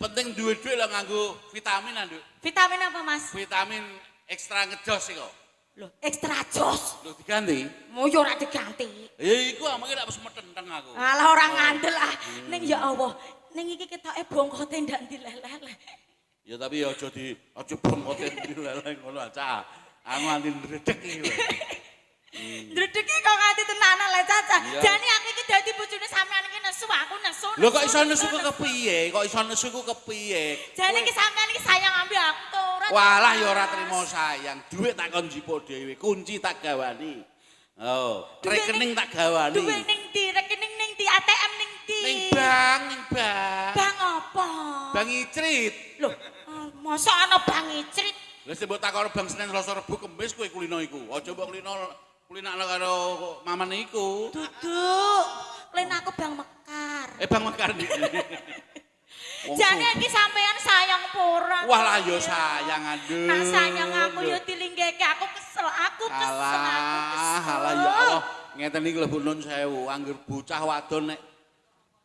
penting duwe dhuwit lah nganggo vitamin, Nduk. Vitamin apa, Mas? Vitamin ekstra ngejos iki kok. Loh, ekstra jos. Lho diganti. Mau yo ora diganti. Ya iku amake lak wis metenteng aku. Alah orang ngandel ah. Ning ya Allah, ning iki ketoke bongkote ndak dileleh. Ya tapi ya aja bengkote dileleh ngono aja. Aku nganti ndredeg iki lho. Ndredeg kok nganti tenanan le Caca. Jane aku iki dadi bojone sampean iki nesu aku nesu. Lho kok iso nesu ku kepiye? Kok iso nesu ku kepiye? Jane iki sampean iki sayang ambil aku to ora. Walah ya ora trimo sayang. Dhuwit tak kon jipuk dhewe, kunci tak gawani. Oh, rekening tak gawani. Duwe ning ndi? Rekening ning ndi? ATM ning ndi? Ning bank. Bang apa? Bang Icrit. Loh, mosok ana Bang Icrit? Lah sing mbok takon Bang Senin Selasa Rebo Kemis kowe kulino iku. Aja mbok kulinakno karo maman iku. Duduk. Len aku Bang Mekar. Bang Mekar niki. Jane iki sampean sayang pura. Wah lah ya sayang aduh. Nah sayang aku ya dilinggeke aku kesel. Alah ya Allah. Ngeten iki lho Bu Nun sewu, angger bocah wadon nek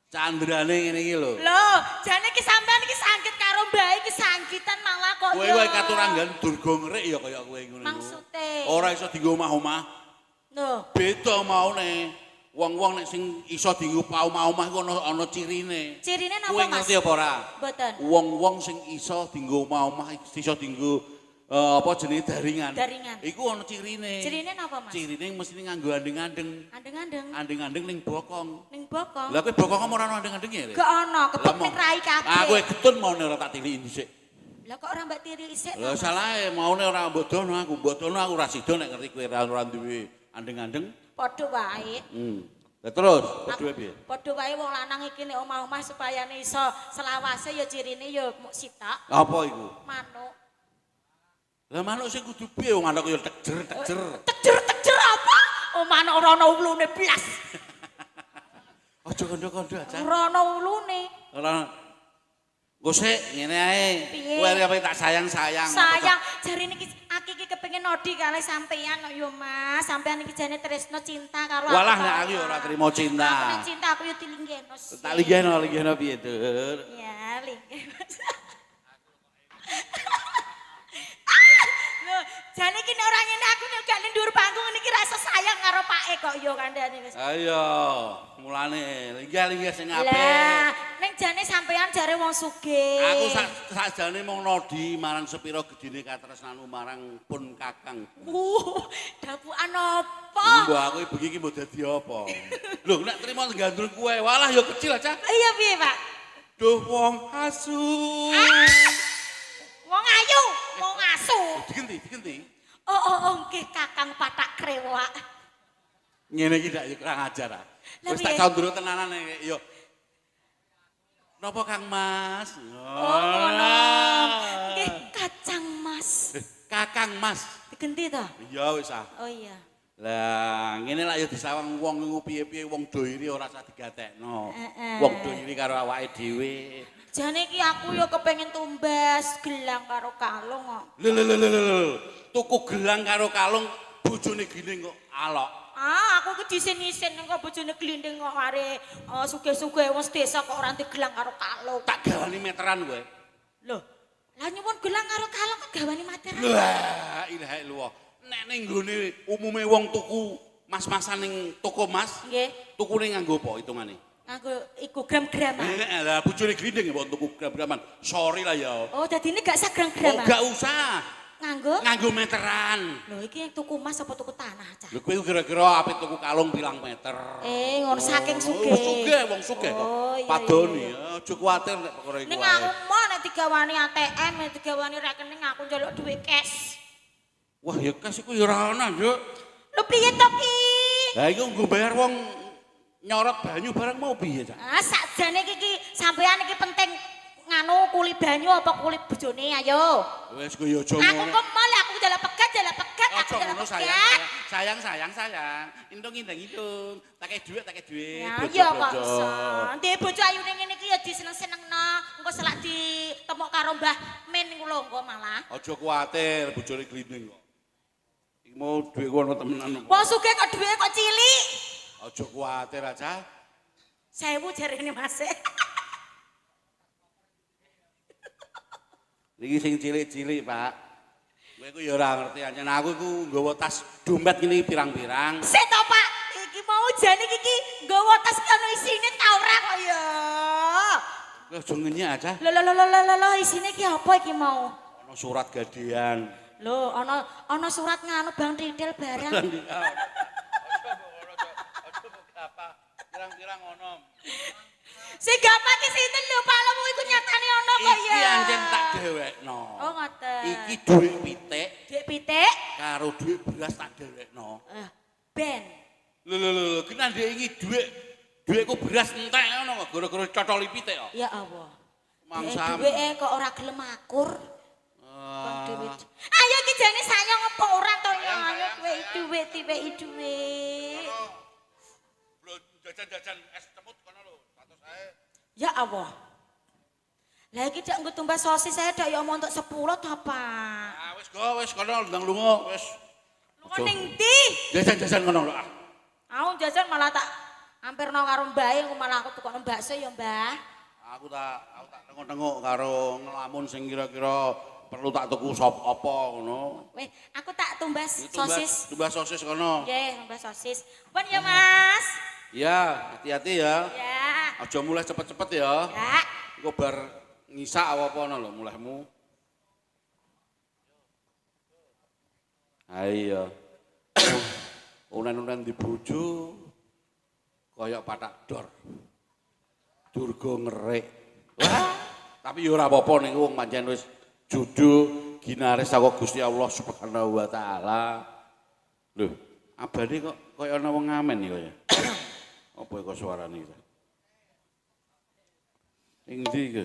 candrane ngene iki lho. Lho, jane iki sampean iki sangkit karo mbah iki sangkitan malah kok Kowe wae katuranggan durga ngrek ya kaya kowe ngono iku. Maksude. Ora iso dienggo omah-omah. Lho, Beda maune. Wong-wong nek sing iso dienggo omah-omah iku ana cirine. cirine napa Kowe Mas? ngerti apa ora? Mboten. Wong-wong sing iso dienggo omah-omah iso dienggo apa jenenge daringan. Daringan. Iku ana cirine. Cirine napa Mas? Cirine mesti nganggo andeng-andeng. Andeng-andeng. Andeng-andeng ning bokong. Ning bokong. Lah kowe bokong ora ana andeng-andeng ya? Gak ono, kebek ning rai kabeh. Aku getun maune ora tak tiliki dhisik. Lah kok ora mbak tiri isik? Lah salahe maune ora mbodono aku. Mbodono aku ora sida nek ngerti kowe ora duwe andeng-andeng. Padha wae. Lah terus padha piye? Padha wae wong lanang iki nek omah-omah supayane iso selawase ya cirine ya muk sitok. Apa iku? Manuk. Lah manuk sing kudu piye wong manuk ya tekjer. Tekjer apa? Oh manuk ora ana ulune blas. Aja kandha-kandha aja. Ora ana ulune. Ora Engko sik ngene ae. Piye? Kowe arep tak sayang-sayang. Sayang, jarine iki aki iki kepengin nodi kalih sampean kok yo Mas. Sampean iki jane tresno cinta karo aku. Walah nek aku ya ora trimo Aku cinta. nek cinta aku yo dilinggeno. Tak linggeno piye, Dur? Ya, linggih Mas. Lho, jane iki nek ora ngene aku nek gak ning dhuwur panggung niki rasa sayang karo pake kok yo kandhane wis. Ayo, mulane linggih sing apik. Lah, ning jane sampean jare wong sugih. Aku sakjane mung nodi marang sepira gedine katresnanmu marang pun Kakang. Dapukan apa? Mbok aku bengi iki mbok dadi apa? Lho, nek trimo gandrung kuwe, walah ya kecil aja. Iya piye, Pak? Duh wong asu. Wong ayu, wong asu. Digenti. Oh, nggih Kakang Patak Krewak. Ngene iki ndak kurang ajar ah. Lah Wis tak piye? condro tenanan yo. Napa Kang Mas? Oh, ngono. Nggih Kacang Mas. Kakang Mas. Digenti to? Iya wis ah. Oh iya. Lah, ngene lak ya disawang wong ngono piye-piye wong do iri ora usah digatekno. Heeh. Wong do iri karo awake dhewe. Jane iki aku yo kepengin tumbas gelang karo kalung kok. Lho. Tuku gelang karo kalung bojone gini kok alok. Aku ki disin-isin kok bojone glinding kok are sugih-sugih wong desa kok ora ndek gelang karo kalung. Tak gawani meteran kowe. Lho, lah nyuwun gelang karo kalung kok gawani materan. Lah, ilaha illallah. Nek ning nggone umume wong tuku mas-masan ning toko mas, Nggih, tukune nganggo apa hitungane? nganggo iku gram-graman. Lah bojone glinding mbok tuku gram-graman. Sorry lah ya. Oh, dadi ini gak sak Oh, gram-graman. gak usah. Nganggo Meteran. Lho iki tuku emas apa tuku tanah, Cah? Lho kowe kira-kira ape tuku kalung pirang meter? Ngono saking sugih. Wong sugih kok. Oh, iya, Padoni, iya. aja kuwatir nek perkara iku. Ning aku mau nek digawani ATM, nek digawani rekening aku njaluk duit cash. Wah, ya kas iku ya ora ana, Nduk. Lho piye to ki? Lah iku nggo bayar wong nyorot banyu barang mau piye, Cak? Sakjane iki sampean iki penting nganu kuli banyu apa kuli bojone ayo. Wis kowe ya aja Aku ngono. kok mal aku jalan pegat, aku Aja jalan ngono pegat. sayang. Indung. Tak duit. Ya Bojo, iya kok bojo. iso. Ndek bojo ayune ngene iki ya diseneng-senengno. Engko selak ditemok karo Mbah Min niku lho engko malah. Aja kuwatir bojone glinding kok. Iki mau duit kono temenan. Wong sugih kok duwe kok cilik. Aja kuwatir aja. 1000 jarene Mas. Niki sing cilik-cilik, Pak. Kowe iku ya ora ngerti ancen aku iku nggawa tas dompet ngene pirang-pirang. Sik to, Pak. Iki mau jane iki nggawa tas ono isine ta ora kok ya. Kowe aja ngenyek aja. Lho isine iki apa iki mau? Ana surat gadean. Lho ana surat nganu Bang Ridel barang. Pirang-pirang ono. Sing gampang ki sinten lho Pak Lemu iku nyatane ono kok ya. Iki anjen tak dhewekno. Oh ngoten. Iki dhuwit pitik Dik pitik. karo dhuwit beras tak dhewekno. Ben. Lho, kena ndek iki dhuwitku beras entek ngono kok gara-gara cocoli pitik kok. Ya Allah. Mangsam. Duweke kok ora gelem akur. Ah. Ayo iki jane sayang apa ora to ya. Ayo duwit duwit. Bro, jajan-jajan es cemut kono lho, 100 ae. Ya Allah. Lah iki dak nggo tumbas sosis saya dak ya omong untuk 10 to, Pak. Ah wis kono ndang lunga wis. Lunga ning ndi? Jajan-jajan kono lho. Aku jajan malah tak hampirno karo mbae aku malah aku tukokno bakso ya, Mbah. Aku tak tengok-tengok karo ngelamun sing kira-kira perlu tak tuku sop apa ngono. Weh, aku tak tumbas sosis. Tumbas sosis kono. Nggih, tumbas sosis. Pun ya, Mas. Iya, hati-hati ya. Ya. Aja mulai cepet-cepet ya. Ya. Engko bar ngisak apa ana lho mulehmu. Ayo. Unen-unen di bojo kaya patak dor. Durga ngerik. Wah, tapi ya ora apa-apa ning wong pancen wis judul ginaris saka Gusti Allah Subhanahu wa taala. Lho, abane kok kaya ana wong ngamen ya kaya. Apa kok suarane iki? Ing ndi iki?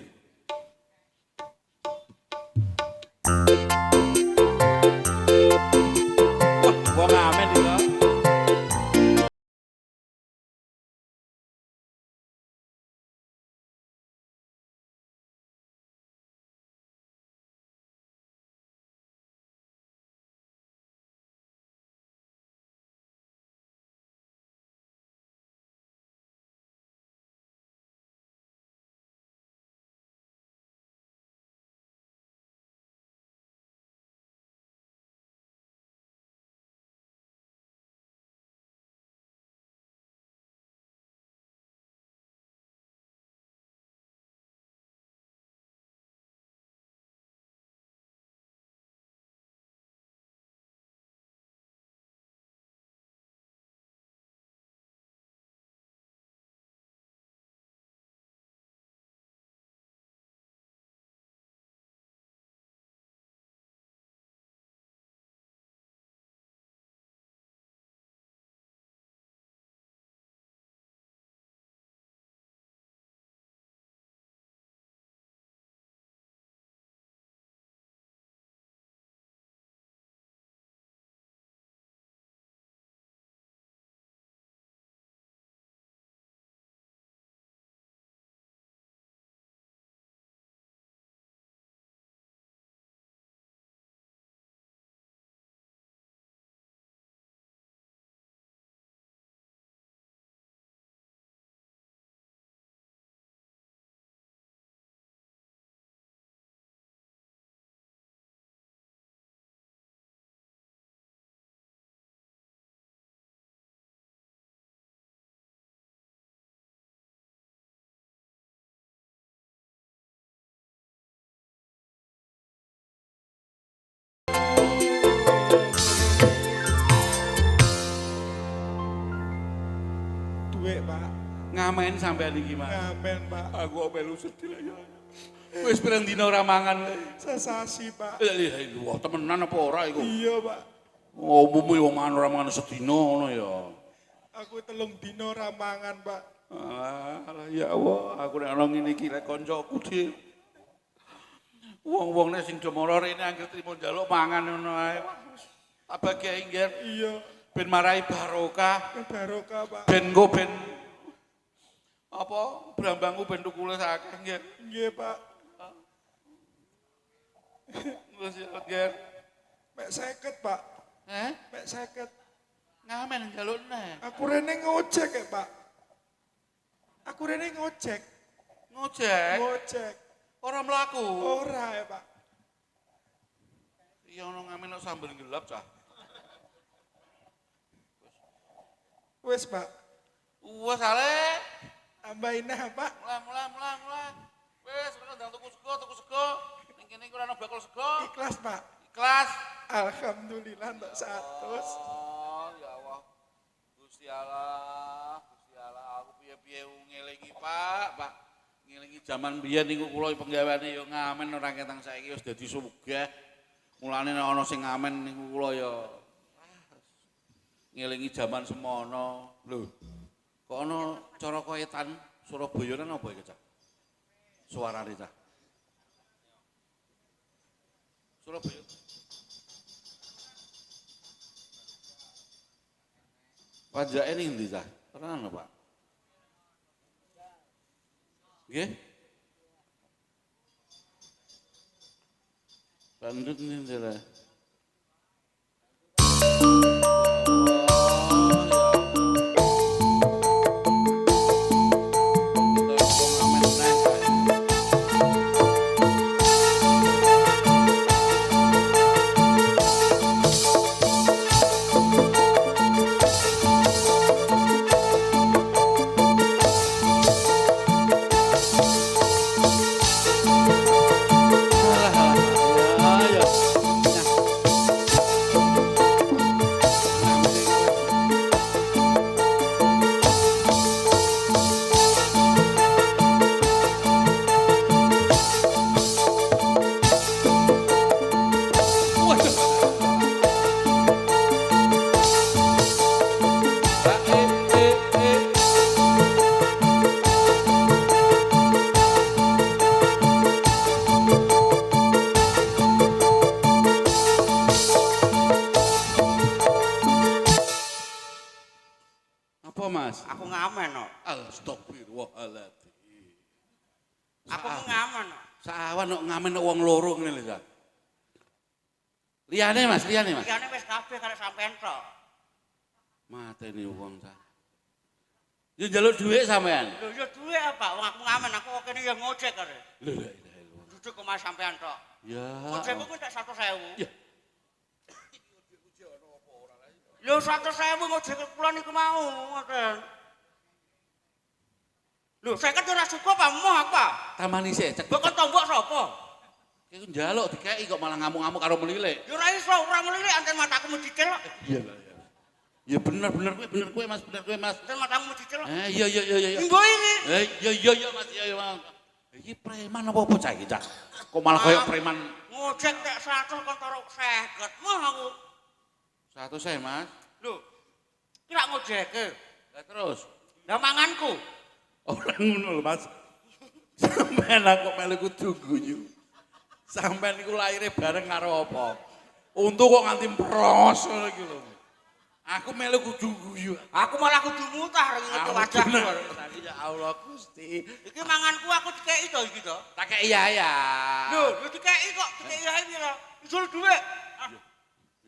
duit, Pak. Ngamen sampean iki, Mas. Ngamen, Pak. Aku melu sedih ya. Wis pirang dina ora mangan. Sesasi, Pak. Wah, temenan apa ora iku? Iya, Pak. Umumnya wong mangan ora mangan sedina ngono ya. Aku 3 dina ora mangan, Pak. Alah ya Allah, aku nek ana ngene iki rek kancaku di wong-wong nek sing do mara rene anggere trimo njaluk mangan ngono ae. Tak bagi nggih. Iya, Ben marai barokah, barokah, Pak. ben engko ben apa brambangku ben tukule akeh nggih. Nggih, Pak. Wis ya nggih. Mek 50, Pak. Mek 50. Ngamen njaluk neh. Aku rene ngojek ya, Pak. Aku rene ngojek. Ngojek. Ngojek. Ora mlaku. Ora ya, Pak. Iya ono ngamen kok sambil gelap cah. Wes, Pak. Wes ale. Tambahin nah, Pak. Mulai. Wes, kono ndang tuku sego. Ning kene iku ora ono bakul sego. Ikhlas, Pak. Ikhlas. Alhamdulillah untuk 100. Oh, ya Allah. Gusti Allah, aku piye-piye ngelingi, Pak. Ngelingi jaman biyen niku kula penggaweane ya ngamen ora ketang saiki wis dadi sugih. Mulane nek ana sing ngamen niku kula ya ngelingi jaman semono. Lho. Kok ana cara koetan Surabaya nang apa iki, Cak? Suarane, Cak. Surabaya. Pajake ning ndi, Cak? Tenan, Pak. Nggih? Bandut nih, Cak. Apa, Mas? Aku ngamen kok. Astagfirullahaladzim. Aku ngamen kok. Sawan kok ngamen kok wong loro ngene lho, Cak. Liyane, Mas. Liyane wis kabeh karek sampean tok. Mateni wong, Cak. Yo njaluk dhuwit sampean. Lho ya duwe apa? Wong aku ngamen, aku kene ya ngojek karek. Lho la ilaha illallah. Duduk kok mas sampean tok. Ya. Ngojekku kuwi tak 100.000. Ya. Lho 100.000 ngojek kula niku mau ngoten. Lho 50 ora cukup apa moh apa? Tamani sik, cek. Kok tombok sapa? Iku njaluk dikeki kok malah ngamuk-ngamuk karo melilik. Ya ora iso, ora melilik anten mataku medicil. Iya lah ya. Ya bener kowe Mas, Anten mataku medicil. Iya. Nggo iki. Iya Mas, iya Mas. Iki preman apa cah iki, Cak? Kok malah koyo preman. Ngojek tek 100 kon taruh 50. Moh aku. 100 Mas. Lho. Ki lak ngojeke. Lah terus. Lah manganku. Ora ngono lho, Mas. Sampeyan kok melu kudu guyu. Sampeyan niku laire bareng karo apa? Untu kok nganti pros ngono iki lho. Aku melu kudu guyu. Aku malah kudu mutah ngene wajahku. Ya Allah Gusti. Iki manganku aku dikeki to iki to. Tak kei ya. Lho, dikeki kok, dikeki ae pira? Isul dhuwit.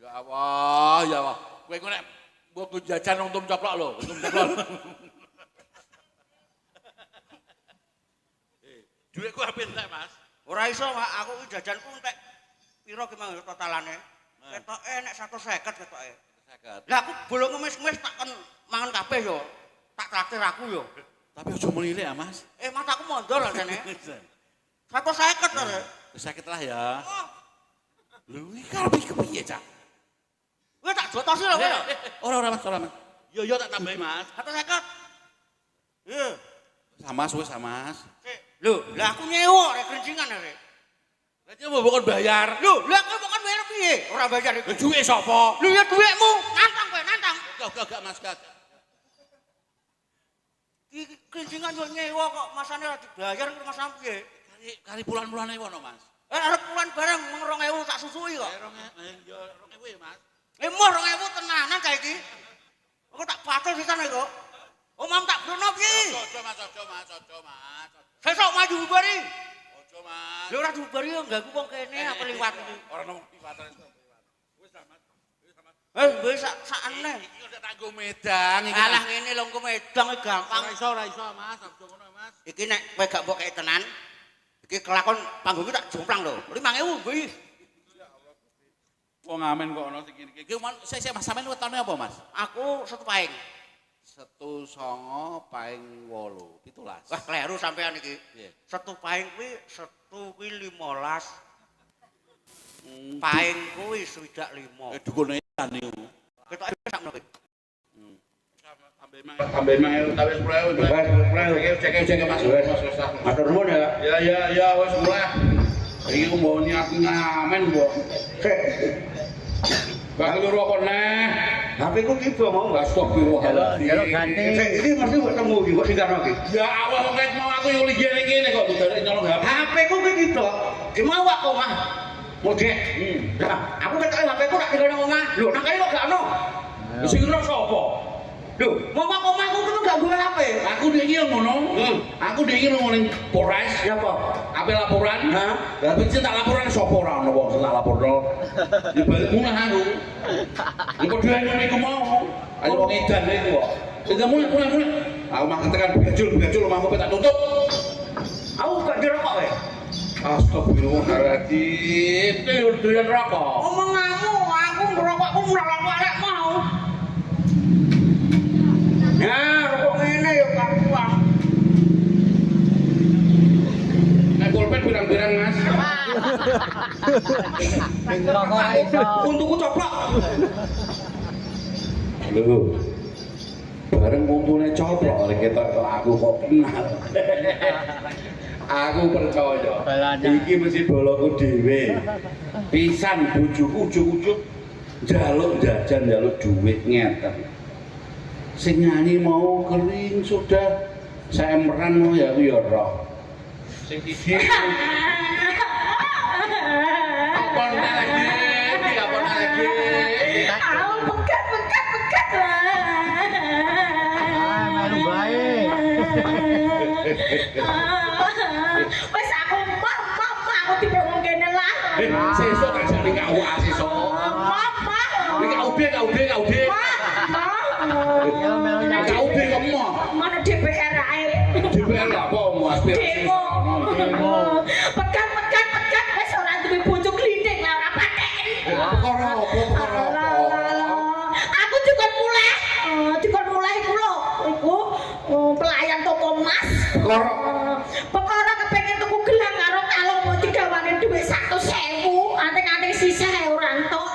Ya Allah. Kowe ku nek mbok jajan untung coplok lho, untung coplok. Duitku apa entek, Mas? Ora iso, Pak. Aku iki jajanku entek pira ki mang totalane? Ketoke nek 150 ketoke. 50. Lah aku bolong ngemis-ngemis tak kon mangan kabeh yo. Tak traktir aku yo. Tapi aja melilik ya, Mas. Mataku mondol jane. 150 to, Rek. Wis sakit lah ya. Lho, iki karep iki kepiye, Cak? Kowe tak jotosi lho kowe. Ora Mas. Yo tak tambahi, Mas. 150. Iya. Samas wis samas. Lho, lah aku nyewa rek kerincingan rek. Lah dia mau bukan bayar. Lho, lah aku bukan bayar piye? Ora bayar iku. Duit sapa? Lho ya duitmu, nantang kowe, nantang. Gak Mas gak. Iki kerincingan yo nyewa kok masane ora dibayar kok Mas piye? Kali bulan-bulane wono Mas. Arep bulan bareng meng 2000 tak susui kok. Yo 2000 ya Mas. Emoh 2000 tenanan ta iki. Aku tak patul sisan kok. Omam tak brono piye? Ojo Mas. Sesuk maju bari. Ojo Mas. Lho ora dibari yo ganggu wong kene apa liwat iki. Ora nang liwatan. Wis samat. Wis sakane. Iki udah tak go medang iki. Alah ngene lho engko medang gampang. Ora iso Mas, ojo ngono Mas. Iki nek kowe gak mbok kei tenan, iki kelakon panggung iki tak jomplang lho. 5000 kuwi. Wong amen kok ono sing iki. Ki sik Mas sampean wetone apa Mas? Aku setu paing. 19 paing 8, 17. Wah, kleru sampean iki. Piye? Setu paing kuwi 15. Paing kuwi 65. Dukune kan niku. Ketoke sak menapa? Tambah mang tambah 10.000. Wes, cek Mas. Matur nuwun ya. Ya wis mulai. Iki ku mbok niat ngamen mbok. Sik. Bang loro apa neh? HP ku tiba mau. Astagfirullahaladzim. Jaluk ganti. Sik, iki mesti kok temu iki kok singkarno iki. Ya Allah wong ket mau aku yo ligene kene kok dudane nyolong HP. HP ku kuwi tiba. Ki mau kok omah. Modek. Lah, aku ketoke HP ku tak tinggal nang omah. Lho, nang kene kok gak ono. Sing kira sapa? Lho, omahku kuwi gak duwe HP. Aku ndek iki ngono. Aku ndek iki ngono ning Polres. Ya apa? Ape laporan? Hah? Lah ben tak laporan sapa ora ono wong sing tak laporno. Ya balik mulai aku. Engko dhewe ngono iku mau. Ayo wong edan iku kok. Sudah mulai. Aku makan tekan bejul omahku tak tutup. Aku gak dirokok wae. Astagfirullahaladzim. Itu doyan rokok. Omonganmu, aku ngerokokku ngerokok arek mau. Ya, rokok ngene ya karuan. Nek pulpen pirang-pirang Mas. Rokok iso. Untukku coplok. Lho. Bareng untune coplok arek ketok kok aku kok kenal. Aku percaya. Iki mesti boloku dhewe. Pisan bojoku ujug-ujug njaluk jajan, njaluk duit ngeten. Sing nyanyi mau kering sudah saemperan mau ya aku ya roh. Sing siji apa lagi? Apa lagi? Aku bekat. Melu bae. Wes aku aku dibangun kene lah. Sesuk tak jane KUA sesuk. Mama. Iki KUD. Ya melu nyanyi. KUD kemo. Mana DPR ae. DPR apa mau aspirasi? Demo. Pekat wes ora duwe bojo klinik lah ora paten. Perkara apa? Aku dikon mulai iku lho. Iku pelayan toko emas. Perkara kepengen tuku gelang karo kalung mau digawane dhuwit 100.000, anting-anting sisa ora entuk.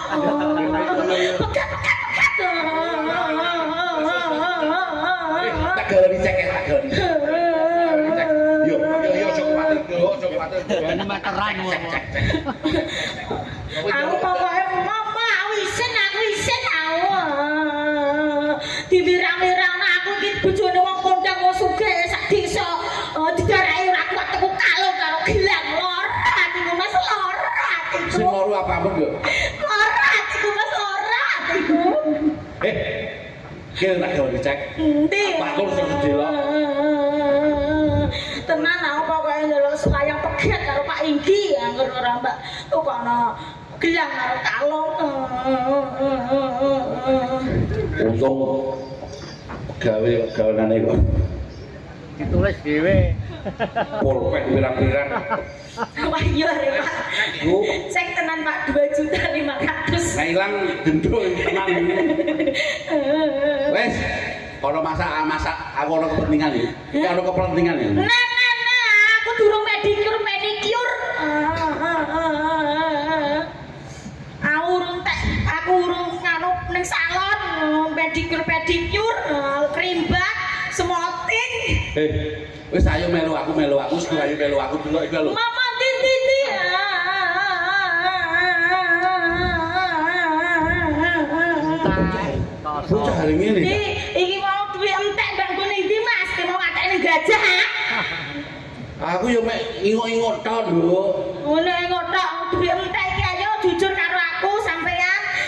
Pekat. Tak galeni cek tak galeni. Yo sok paten. Jane meteran kok. Aku pokoke mama isin aku. Diwirang-wirang aku iki bojone wong kondang wong sugih sak desa. Didarai ora kuat tuku kalung karo gelang lor atiku Mas lor atiku. Sing loro apa yo? Lor atiku Mas lor atiku. Kira tak galeni cek. Endi? Bakul sing sedelok. Tenan aku pokoke ndelok supaya peget karo Pak Inggi angger ora Mbak. Tukono gelang karo kalung. Untung gawe-gawenane kok Ditulis dhewe. pulpen pirang-pirang. Wah iya re Pak. Bu, Cek tenan Pak 2.500.000. nah ilang gendro tenan. Wes, kalau masak aku ono kepentingan iki. Iki ono kepentingan iki. Nah, aku durung manicure. Aku urung nganu ning salon, pedicure, krimbat, semoting. Wis ayo melu aku, wis ayo melu aku delok iki lho. Mama titi. Bocah hari ngene. Iki mau duwe entek mbak ngene iki Mas, ki mau ngateni gajah. Aku yo mek ingok-ingok tok lho. Ngene ngotok duwe entek iki ayo jujur karo aku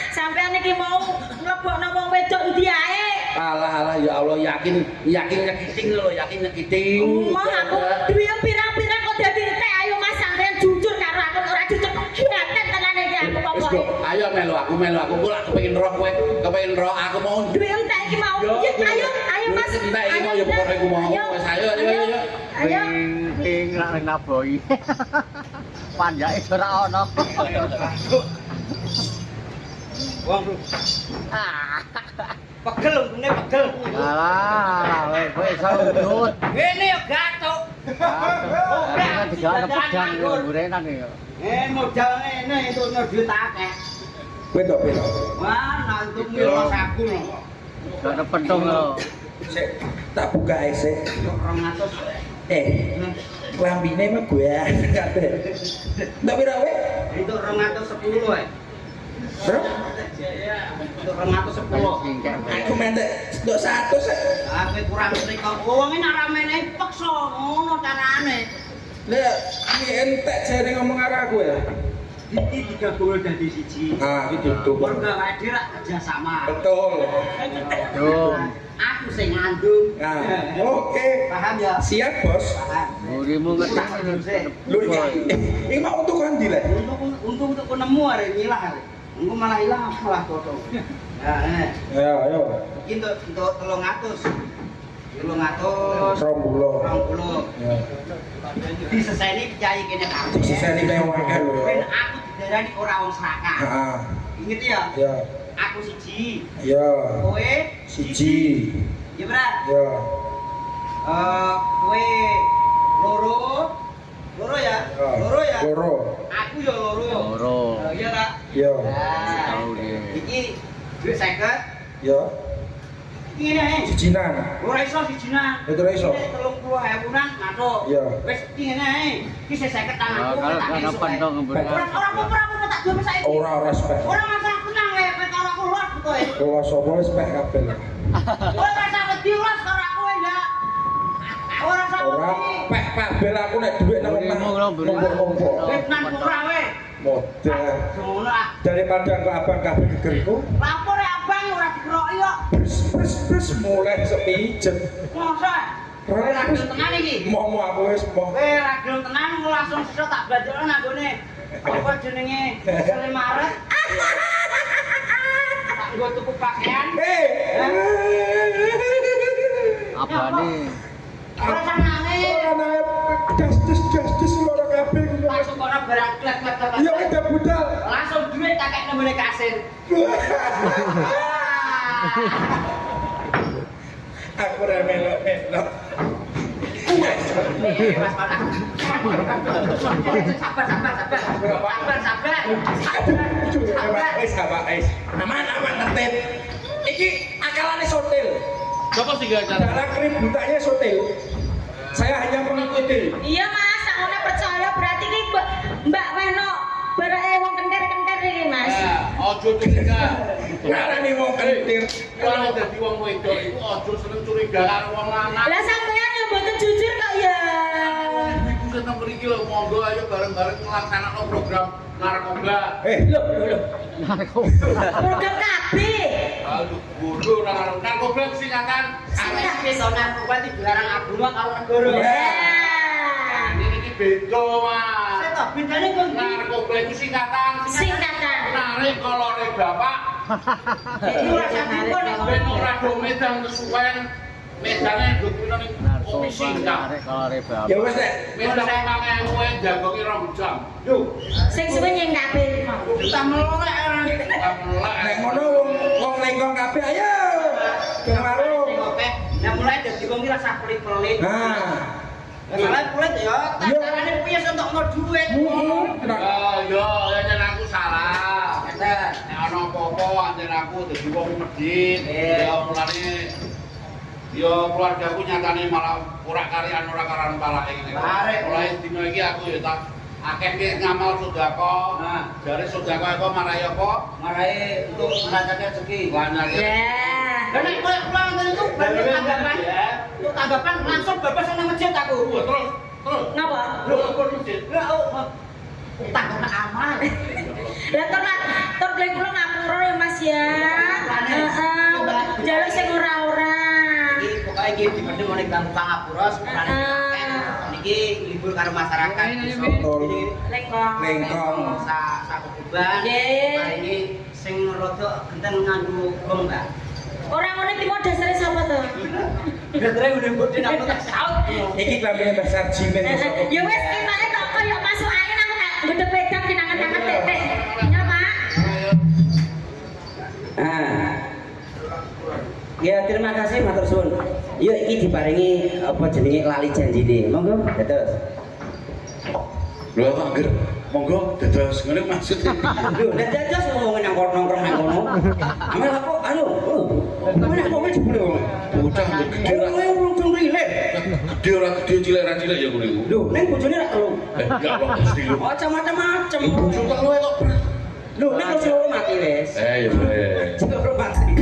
sampean iki mau mlebokno wong wedok ndi ae. Alah ya Allah yakin nyekiting lho, yakin nyekiting. Mau aku duwe pirang-pirang kok dadi entek ayo Mas sampean jujur karo aku ora jujur kiaten tenan iki aku pokoke. Ayo melu aku kok lak kepengin roh kowe, kepengin roh aku mau. Duwe entek iki mau. Ayo Mas. Entek iki mau ya pokoke aku mau. Wis ayo. Ayo. Ing lak naboi. Panjake ora ono. Wong pegel untune pegel. Alah, kowe iso urut. Ngene yo gatuk. Ora digane pedang gurenan ya. Modal ngene entukno duit akeh. Kowe tok piro? Wah, nantuk milo saku lho. Gak pentung lho. Sik tak buka ae sik. 200. Klambine mah gue kabeh. Ndak piro kowe? Itu 210 ae. Bro, Itu 210. aku mentek ndok 100 sik. Aku kurang mriko. Wong iki nek ramene peksa ngono carane. Lah, iki entek jare ngomong karo aku ya. Iki digabung dadi siji. Ah, itu tuh. Warga wae rak kerja sama. Betul. Tuh. Aku sing ngandung. Nah, oke. Paham ya? Siap, Bos. Paham. Murimu ngetak Lho iki mau untuk ndi le? Untung untuk nemu arek ngilang arek. Engko malah ilang malah foto. Nah, Ya, ayo. iki untuk 300. 300. 20. 20. Ya. Diseseni kiai kene kabeh. Sisane kaya wae lho. Ben aku didarani ora wong serakah. Heeh. Ingat ya? Ya. Aku siji. Ya. Kowe Siji. Ya, Brat. Ya. Kowe loro. Loro ya? Loro ya? Loro. Aku ya loro. loro. Iya, Kak. Ya. Nah, Tahu dia. iki duit 50. Ya. Iki ngene ae. Sijinan. Ora iso sijinan. Itu ora iso. 30.000-an ngatuk. Iya. Wis iki ngene ae. Iki 50 tanganku. Kalau gak pentung Ora aku tak jual saiki. Ora spek. Ora masalah tenang wae karo aku los kowe. Kalau sapa wis spek kabeh. Kowe rasa wedi los karo aku ya. Ora usah Ora wedi. pek kabeh aku nek dhuwit nang omah. Ngompor-ngompor. Wis nang kurang wae. Model. Ngono ah. Daripada kok abang kabeh gegerku, Lapor ya abang ora dikeroki kok. bres mulai sepijet. Masa? Kowe ra gelem tenan iki. Mau aku wis mau. Kowe ra gelem tenan langsung sesuk tak bladekno nang gone. Apa jenenge? Sele Maret. Tak nggo tuku pakaian. apa nih? Ora sanane. Ora nae das loro kabeh ngono. Langsung kono barang klek-klek. Ya udah budal. Langsung duit tak kek nang kasir. Aku ora melok-melok. Sabar. Aman tertib. Iki akalane sotil. Sopo sing gak cara? Dalam keributannya sotil. Saya hanya mengikuti. Iya Mas, sakone percaya berarti iki Mbak Weno barake wong kentir-kentir iki Mas. Ojo curiga. Ngarani wong kentir. Kalau dadi wong wedok iku ojo seneng curiga karo wong lanang. Lah sampean yo mboten jujur kok ya. Iku seneng mriki lho, monggo ayo bareng-bareng nglaksanakno program narkoba. Lho. Program kabeh. Aduh, bodoh narkoba singkatan. Sampeyan wis ana narkoba dilarang agama karo negara. Ini iki beda, Mas. Saya tak bedane kok Narkoba iku singkatan. Singkatan. Narik kolore bapak. iki ora sakipun nek Ben ora do medan kesuwen. Medane do kuwi ning komisi singkat. Kalau reba. Ya wis nek Medan 5.000 en jagongi 2 jam. Duh, Sing suwe nyeng kabeh. kita melorek ora. nek ngono wong lengkong kabeh ayo. Kemaru. Nah mulai dari wong iki rasa pelit-pelit. Nah. Masalah pelit ya, tak carane piye entukno dhuwit. Ya yen aku salah. Nek ana apa-apa anjen aku dadi wong medhit. Ya mulane Yo keluargaku nyatane malah ora karian ora karan palake ngene. Arek. Mulai dina iki aku ya tak akeh ki ngamal sedekah. Nah. Jare sedekah iku marai apa? Marai untuk merancang rezeki. Lanang. Lah nek koyo kula ngoten iku berarti tanggapan. Untuk tanggapan langsung babas nang masjid aku. Terus. Ngapa? Lho kok masjid. Lah utang kena amal. Lah tur plek kula ngapura ya Mas ya. Heeh. Jaluk sing ora-ora. Iki pokoke iki dipendhem oleh Bang Pangapura sebenarnya. Niki libur karo masyarakat iso Lengkong. sakuban. Nggih. Paringi sing rada genten nganggo gong, Mbak. Ora ngono iki mau dasare sapa to? Betre udah bodhe aku tak saut. Iki klambine besar jimin. Ya wis imane tok koyo masuk angin aku tak gedhe pedang dinangan-nangan titik. Ya, Pak. Ya terima kasih matur suwun. Yuk iki diparingi apa jenenge lali janjine. Monggo dados. Lho angger monggo dados ngene maksudnya. Lho nek dados ngomongin nang nongkrong nang kono. Amel aku anu. Mana kok wis jebule wong. Bocah gede ra. Kowe urung dong rilek. Gede ora gede cilik ra cilik ya ngono iku. Lho ning bojone ra telu. Ya Allah mesti lho. Oh macam-macam. Bojo telu kok. Lho ning wis loro mati wis. Ya wis. Loro mati.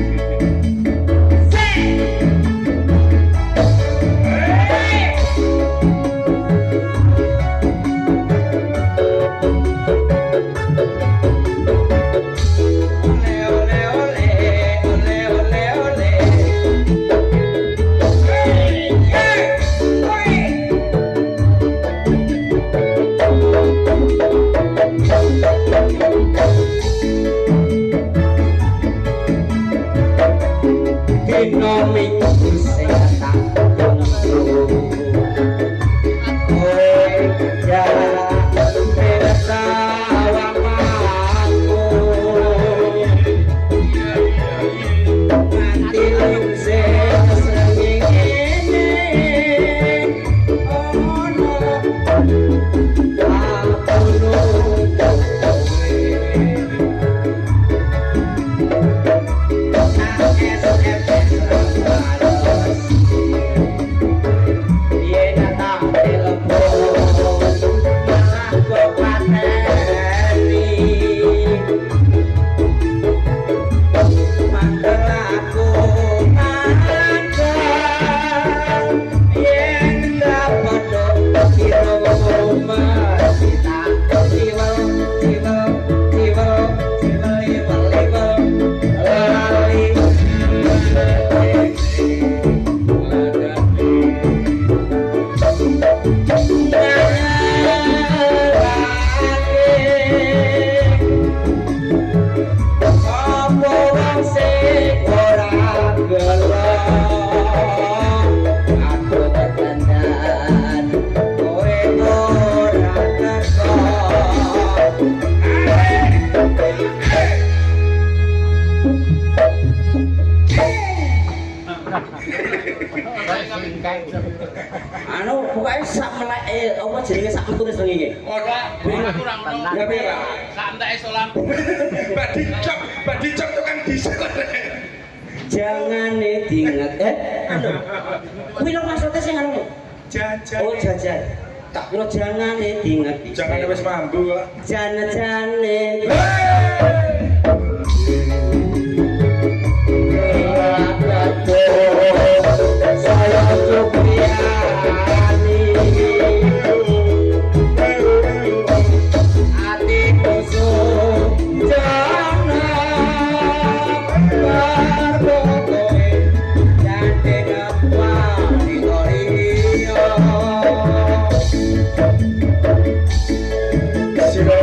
Anu pokoknya sak melek apa jenenge sak metune seneng iki. Ora, aku ora ngono. Ya piye, Pak? Sak enteke solam. Badi cok tukang diesel. Jangan diinget anu. Kuwi lho maksudnya sing anu. Jajan. Oh jajan. Tak kira jangan diinget. Jangan wis mambu kok. Jane-jane. Saya Supriyani ati kusum jana barbokoe jante ngapa digorio Sira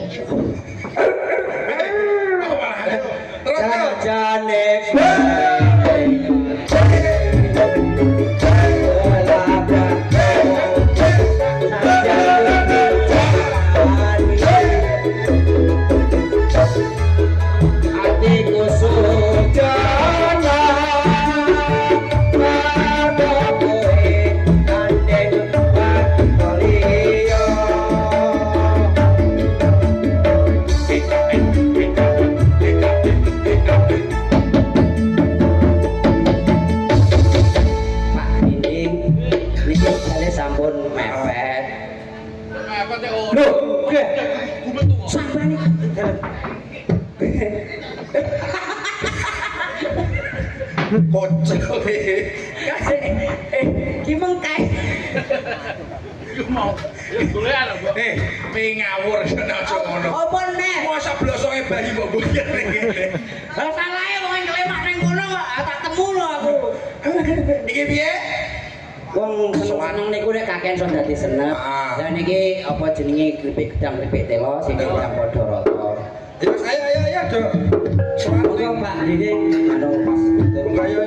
Terus. Jane hatiku sujana pada kowe andeng Maria. Pak Dinding niki jane sampun mepet. Mepet ya ora. Lho, sampeyan iki Bocor. ki mengkai. Iku mau. Golek lho, Mbok. Ngawur aja ngono. Apa nek? Masa blosoke bayi mbok boyan ngene. Lah salahe wong ngelemak ning kono kok tak temu lho aku. Iki piye? Wong seneng niku nek kakean iso dadi senep. Ah. Lah niki apa jenenge kripik gedang kripik telo sing gedang padha rata. Ya wis ayo, Dok. Monggo Mbak Didi anu pas. Ayo.